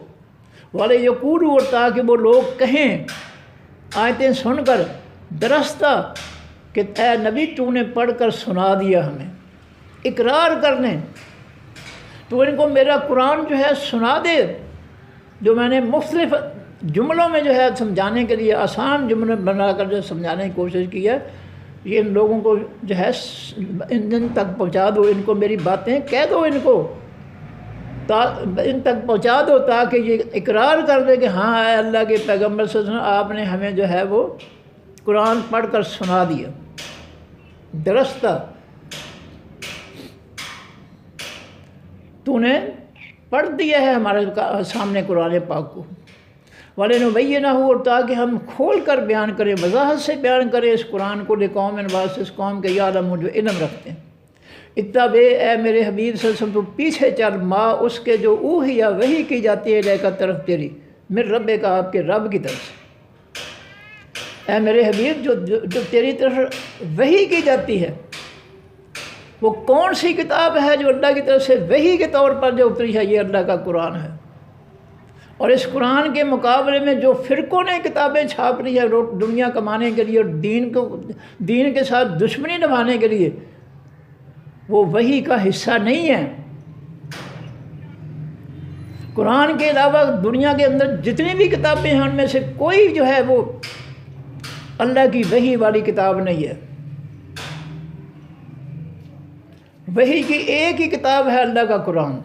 وَلِيَقُولُوا، اور تاکہ وہ لوگ کہیں آیتیں سن کر درستہ کہ اے نبی تو نے پڑھ کر سنا دیا، ہمیں اقرار کر لیں، تو ان کو میرا قرآن جو ہے سنا دے، جو میں نے مختلف جملوں میں جو ہے سمجھانے کے لیے آسان جملے بنا کر جو سمجھانے کی کوشش کی ہے، یہ ان لوگوں کو جو ہے ان تک پہنچا دو، ان کو میری باتیں کہہ دو، ان کو ان تک پہنچا دو، تاکہ یہ اقرار کر دے کہ ہاں اے اللہ کے پیغمبر صلی اللہ علیہ وسلم، آپ نے ہمیں جو ہے وہ قرآن پڑھ کر سنا دیا درستہ، تو نے پڑھ دیا ہے ہمارے سامنے قرآن پاک کو، وَلِنُبَيِّنَهُ، اور تاکہ ہم کھول کر بیان کریں، وضاحت سے بیان کریں اس قرآن کو، لِقَوْمٍ، واسطے اس قوم کے یعلمون، جو علم رکھتے ہیں۔ اتبع، اے میرے حبیب صلی اللہ علیہ وسلم، تو پیچھے چل، ما، اس کے جو اوحی وحی کی جاتی ہے الیک، طرف تیری، من رب کا، آپ کے رب کی طرف سے۔ اے میرے حبیب، جو تیری طرف وحی کی جاتی ہے، وہ کون سی کتاب ہے جو اللہ کی طرف سے وحی کے طور پر جو اتری ہے؟ یہ اللہ کا قرآن ہے۔ اور اس قرآن کے مقابلے میں جو فرقوں نے کتابیں چھاپ لی ہے دنیا کمانے کے لیے اور دین کے ساتھ دشمنی نبھانے کے لیے، وہ وحی کا حصہ نہیں ہے۔ قرآن کے علاوہ دنیا کے اندر جتنی بھی کتابیں ہیں، ان میں سے کوئی جو ہے وہ اللہ کی وحی والی کتاب نہیں ہے۔ وحی کی ایک ہی کتاب ہے اللہ کا قرآن۔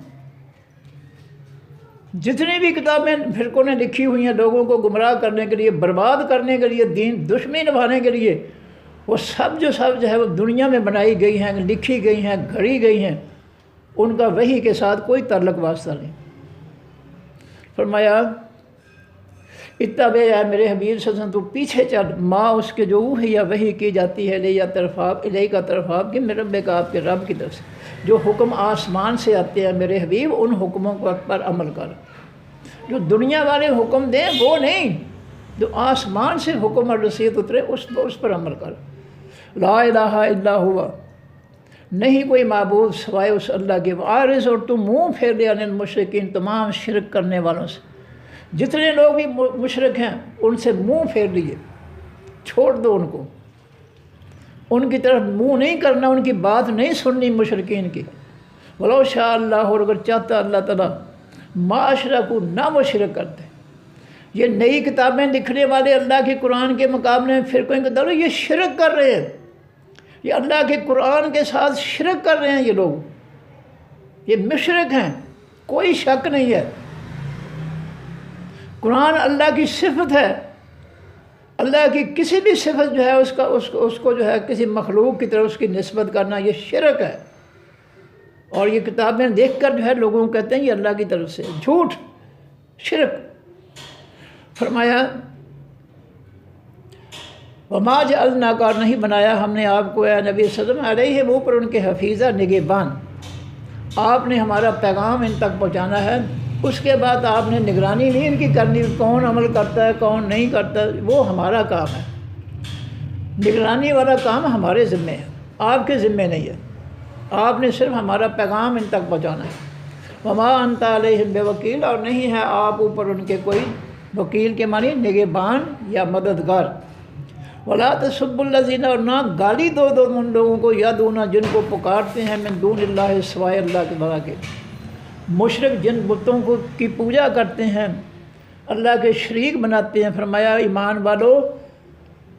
جتنی بھی کتابیں فرقوں نے لکھی ہوئی ہیں لوگوں کو گمراہ کرنے کے لیے، برباد کرنے کے لیے، دین دشمنی نبھانے کے لیے، وہ سب جو ہے وہ دنیا میں بنائی گئی ہیں، لکھی گئی ہیں، گھڑی گئی ہیں، ان کا وحی کے ساتھ کوئی تعلق واسطہ نہیں۔ فرمایا اتبع، اے میرے حبیب صلی اللہ علیہ وسلم، تو پیچھے چل، ما، اس کے جو اوحی وحی کی جاتی ہے، الیہ طرف آپ، الیہ کا طرف آپ کی، من رب کا، آپ کے رب کی طرف سے، جو حکم آسمان سے آتے ہیں میرے حبیب، ان حکموں پر عمل کر۔ جو دنیا والے حکم دیں وہ نہیں، جو آسمان سے حکم اور رسید اترے اس پر عمل کر۔ لا الہ الا ہوا، نہیں کوئی معبود سوائے اس اللہ کے، عارض، اور تو منہ پھیر لے عن المشرکین، تمام شرک کرنے والوں سے، جتنے لوگ بھی مشرک ہیں ان سے منہ پھیر لیے، چھوڑ دو ان کو، ان کی طرف منہ نہیں کرنا، ان کی بات نہیں سننی مشرکین کی۔ ولو شاء اللہ، اور اگر چاہتا اللہ تعالیٰ، ما اشرکوا، نہ وہ شرک کرتے۔ یہ نئی کتابیں لکھنے والے اللہ کے قرآن کے مقابلے میں فرقوں کے دور یہ شرک کر رہے ہیں، یہ اللہ کے قرآن کے ساتھ شرک کر رہے ہیں، یہ لوگ یہ مشرک ہیں، کوئی شک نہیں ہے۔ قرآن اللہ کی صفت ہے، اللہ کی کسی بھی صفت جو ہے اس کو جو ہے کسی مخلوق کی طرف اس کی نسبت کرنا، یہ شرک ہے۔ اور یہ کتابیں دیکھ کر جو ہے لوگوں کو کہتے ہیں یہ اللہ کی طرف سے، جھوٹ، شرک۔ فرمایا وما جعلناک، اور نہیں بنایا ہم نے آپ کو، اے نبی صلی اللہ علیہ وسلم، علیہم، اوپر ان کے حفیظہ، نگہبان۔ آپ نے ہمارا پیغام ان تک پہنچانا ہے، اس کے بعد آپ نے نگرانی نہیں ان کی کرنی، کون عمل کرتا ہے کون نہیں کرتا، وہ ہمارا کام ہے۔ نگرانی والا کام ہمارے ذمے ہے، آپ کے ذمے نہیں ہے، آپ نے صرف ہمارا پیغام ان تک پہنچانا ہے۔ وما انت علیہم بوکیل، اور نہیں ہے آپ اوپر ان کے کوئی وکیل کے معنی نگہبان یا مددگار۔ ولا تسبوا الذین، اور نہ گالی دو ان لوگوں کو، یدعون، جن کو پکارتے ہیں، من دون اللہ، سوائے اللہ کے بغیر کے، مشرک جن بتوں کو کی پوجا کرتے ہیں، اللہ کے شریک بناتے ہیں۔ فرمایا ایمان والو،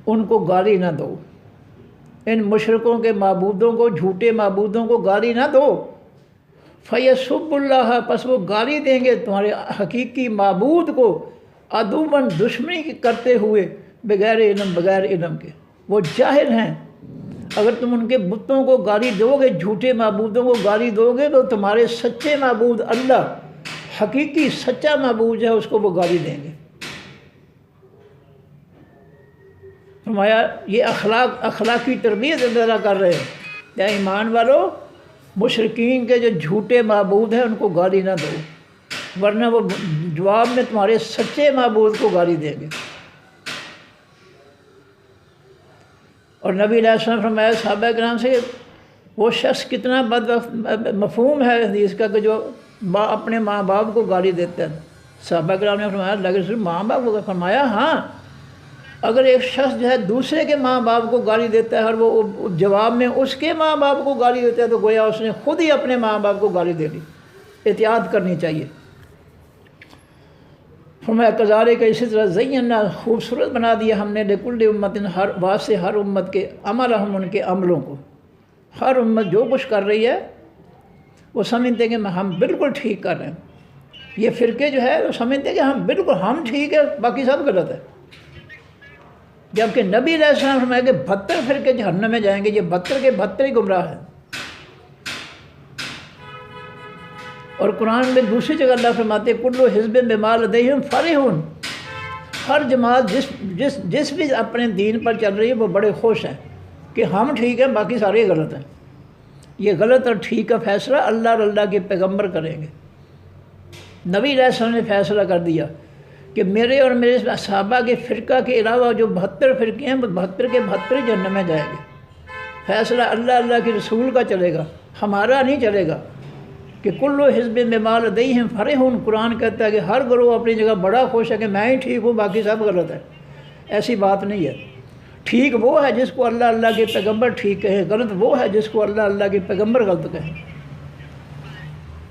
ان کو گالی نہ دو، ان مشرکوں کے معبودوں کو، جھوٹے معبودوں کو گالی نہ دو۔ فیسب اللہ، پس وہ گالی دیں گے تمہارے حقیقی معبود کو، عدوًا، دشمنی کرتے ہوئے، بغیر علم کے، وہ جاہل ہیں۔ اگر تم ان کے بتوں کو گالی دو گے، جھوٹے معبودوں کو گالی دو گے، تو تمہارے سچے معبود اللہ، حقیقی سچا معبود ہے، اس کو وہ گالی دیں گے۔ فرمایا یہ اخلاقی تربیت اللہ کر رہے ہیں، یا ایمان والو مشرکین کے جو جھوٹے معبود ہیں ان کو گالی نہ دو، ورنہ وہ جواب میں تمہارے سچے معبود کو گالی دیں گے۔ اور نبی علیہ السلام فرمایا صحابہ کرام سے، وہ شخص کتنا مفہوم ہے حدیث کا کہ جو اپنے ماں باپ کو گالی دیتا ہے۔ صحابہ کرام نے فرمایا اللہ کے رسول ماں باپ کو؟ فرمایا ہاں، اگر ایک شخص جو ہے دوسرے کے ماں باپ کو گالی دیتا ہے اور وہ جواب میں اس کے ماں باپ کو گالی دیتا ہے، تو گویا اس نے خود ہی اپنے ماں باپ کو گالی دے دی۔ احتیاط کرنی چاہیے۔ فرمایا کذالک، اسی طرح زینا، خوبصورت بنا دیا ہم نے لکل امت، ہر واسطے ہر امت کے عملہم، ان کے عملوں کو۔ ہر امت جو کچھ کر رہی ہے وہ سمجھتے ہیں کہ ہم بالکل ٹھیک کر رہے ہیں۔ یہ فرقے جو ہے وہ سمجھتے ہیں کہ ہم ٹھیک ہے، باقی سب غلط ہے۔ جبکہ نبی علیہ السلام فرمایا کہ 72 فرقے جہنم میں جائیں گے، یہ 72 کے 72 ہی گمراہ ہیں۔ اور قرآن میں دوسری جگہ اللہ فرماتے کل حزب بما لدیہم فرحون، ہر جماعت جس بھی اپنے دین پر چل رہی ہے وہ بڑے خوش ہیں کہ ہم ٹھیک ہیں، باقی سارے غلط ہیں۔ یہ غلط اور ٹھیک کا فیصلہ اللہ اور اللہ کے پیغمبر کریں گے۔ نبی علیہ السلام نے فیصلہ کر دیا کہ میرے اور میرے صحابہ کے فرقہ کے علاوہ جو 72 فرقے ہیں وہ 72 کے 72 جہنم میں جائیں گے۔ فیصلہ اللہ کے رسول کا چلے گا، ہمارا نہیں چلے گا کہ کل حزب بما لدیہم فرحون۔ قرآن کہتا ہے کہ ہر گروہ اپنی جگہ بڑا خوش ہے کہ میں ہی ٹھیک ہوں، باقی سب غلط ہے۔ ایسی بات نہیں ہے۔ ٹھیک وہ ہے جس کو اللہ کے پیغمبر ٹھیک کہیں، غلط وہ ہے جس کو اللہ کے پیغمبر غلط کہیں۔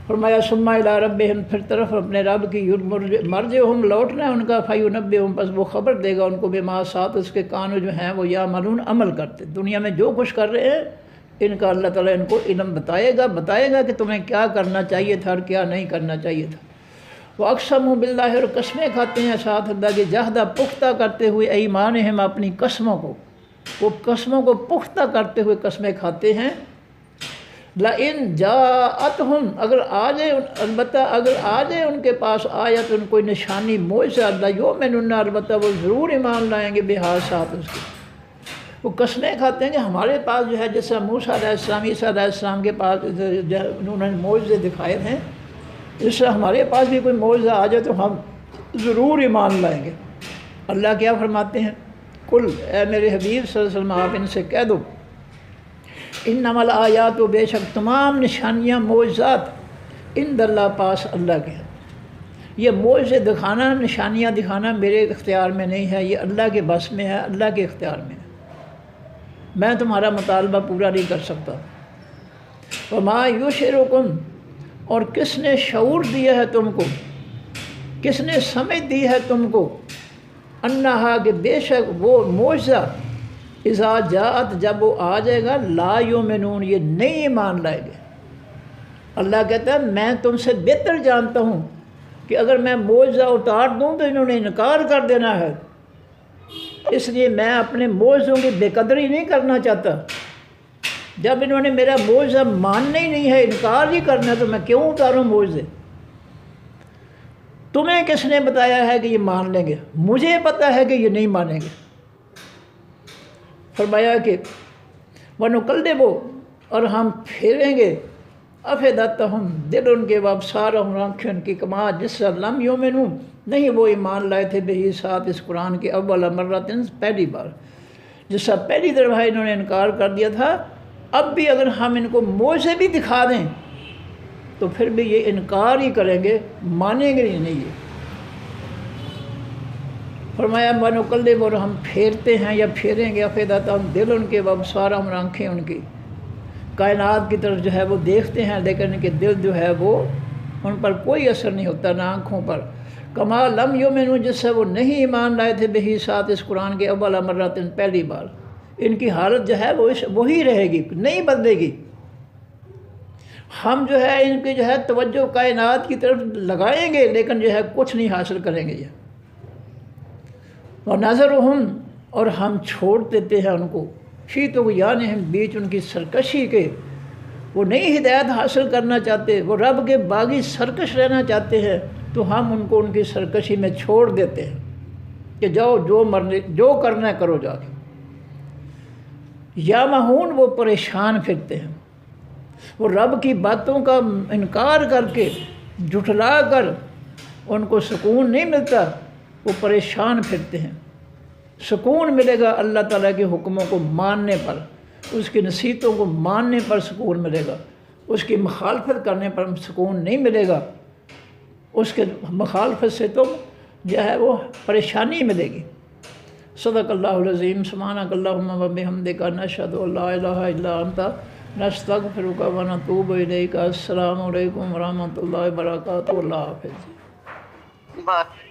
فرمایا ثم الی ربہم، پھر طرف اپنے رب کی مرجعہم، لوٹنا ہے ان کا، فینبئہم، بس وہ خبر دے گا ان کو، بما ساتھ اس کے کانوں جو ہیں وہ یعملون، عمل کرتے۔ دنیا میں جو کچھ کر رہے ہیں ان کا اللہ تعالیٰ ان کو علم بتائے گا کہ تمہیں کیا کرنا چاہیے تھا اور کیا نہیں کرنا چاہیے تھا۔ وَأَقْسَمُوا بِاللَّهِ، اور قسمیں کھاتے ہیں ساتھ اللہ کے، جہدہ پختہ کرتے ہوئے، ایمانہم، اپنی قسموں کو، وہ قسموں کو پختہ کرتے ہوئے قسمیں کھاتے ہیں۔ لَإِن جَاءَتْهُمْ، اگر آ جائے، البتہ اگر آ جائے ان کے پاس آیت، ان کوئی نشانی، معجزہ، لَيُؤْمِنُنَّ، البتہ وہ ضرور ایمان لائیں گے، بہا، ساتھ اس کے۔ وہ قسمیں کھاتے ہیں کہ ہمارے پاس جو ہے، جیسا موسیٰ علیہ السلام، عیسیٰ علیہ السلام کے پاس انہوں نے معجزے دکھائے ہیں، اس سے ہمارے پاس بھی کوئی معجزہ آ جائے تو ہم ضرور ایمان لائیں گے۔ اللہ کیا فرماتے ہیں؟ کل، اے میرے حبیب صلی اللہ علیہ وسلم، آپ ان سے کہہ دو، انما الآیات، و بے شک تمام نشانیاں، معجزات، عند اللہ، پاس اللہ کے ہیں۔ یہ معجزے دکھانا، نشانیاں دکھانا میرے اختیار میں نہیں ہے، یہ اللہ کے بس میں ہے، اللہ کے اختیار میں ہے۔ میں تمہارا مطالبہ پورا نہیں کر سکتا۔ وما یشعرکم، اور کس نے شعور دیا ہے تم کو، کس نے سمجھ دی ہے تم کو، انہا، کہ بے شک وہ معجزہ، اذا جاءت، جب وہ آ جائے گا، لا یؤمنون، یہ نہیں ایمان لائے گے۔ اللہ کہتا ہے میں تم سے بہتر جانتا ہوں کہ اگر میں معجزہ اتار دوں تو انہوں نے انکار کر دینا ہے، اس لیے میں اپنے معجزوں کی بے قدری نہیں کرنا چاہتا۔ جب انہوں نے میرا معجزہ ماننا ہی نہیں ہے، انکار ہی کرنا ہے، تو میں کیوں اتاروں معجزے؟ تمہیں کس نے بتایا ہے کہ یہ مان لیں گے؟ مجھے پتہ ہے کہ یہ نہیں مانیں گے۔ فرمایا کہ وَنُقَلِّبُ، اور ہم پھیریں گے، أَفْئِدَتَهُمْ، دل ان کے، وَأَبْصَارَهُمْ، آنکھیں ان کی، کما، جس سے لم یؤمنوا، نہیں وہ ایمان لائے تھے، بہی، ساتھ اس قرآن کے، اول مرۃ، پہلی بار، جس سے پہلی دفعہ انہوں نے انکار کر دیا تھا۔ اب بھی اگر ہم ان کو معجزے بھی دکھا دیں تو پھر بھی یہ انکار ہی کریں گے، مانیں گے ہی نہیں۔ یہ فرمایا وَنُقَلِّبُ، اور ہم پھیرتے ہیں یا پھیریں گے، أَفْئِدَتَهُمْ، دل ان کے، وَأَبْصَارَهُمْ، آنکھیں ان کی، کائنات کی طرف جو ہے وہ دیکھتے ہیں، لیکن ان کے دل جو ہے وہ ان پر کوئی اثر نہیں ہوتا، نہ آنکھوں پر، کما لم یؤمنوا، جس سے وہ نہیں ایمان لائے تھے، بہی، ساتھ اس قرآن کے، اول مرۃ، پہلی بار۔ ان کی حالت جو ہے وہ وہی رہے گی، نہیں بدلے گی۔ ہم جو ہے ان کی جو ہے توجہ کائنات کی طرف لگائیں گے، لیکن جو ہے کچھ نہیں حاصل کریں گے۔ یہ وَنَذَرُهُمْ اور ہم چھوڑ دیتے ہیں ان کو فی طغیانہم بیچ ان کی سرکشی کے، وہ نئی ہدایت حاصل کرنا چاہتے، وہ رب کے باغی سرکش رہنا چاہتے ہیں، تو ہم ان کو ان کی سرکشی میں چھوڑ دیتے ہیں کہ جاؤ جو کرنا ہے کرو جا کے۔ یامہون وہ پریشان پھرتے ہیں، وہ رب کی باتوں کا انکار کر کے جھٹلا کر ان کو سکون نہیں ملتا، وہ پریشان پھرتے ہیں۔ سکون ملے گا اللہ تعالیٰ کے حکموں کو ماننے پر، اس کی نصیحتوں کو ماننے پر سکون ملے گا، اس کی مخالفت کرنے پر سکون نہیں ملے گا، اس کے مخالفت سے تم جو ہے وہ پریشانی ملے گی۔ صدق اللہ العظیم۔ سبحانک اللہم و بحمدک، نشہد ان لا الہ الا انت، نستغفرک و نتوب الیک۔ السلام علیکم ورحمۃ اللہ وبرکاتہ۔ اللہ حافظ۔ بات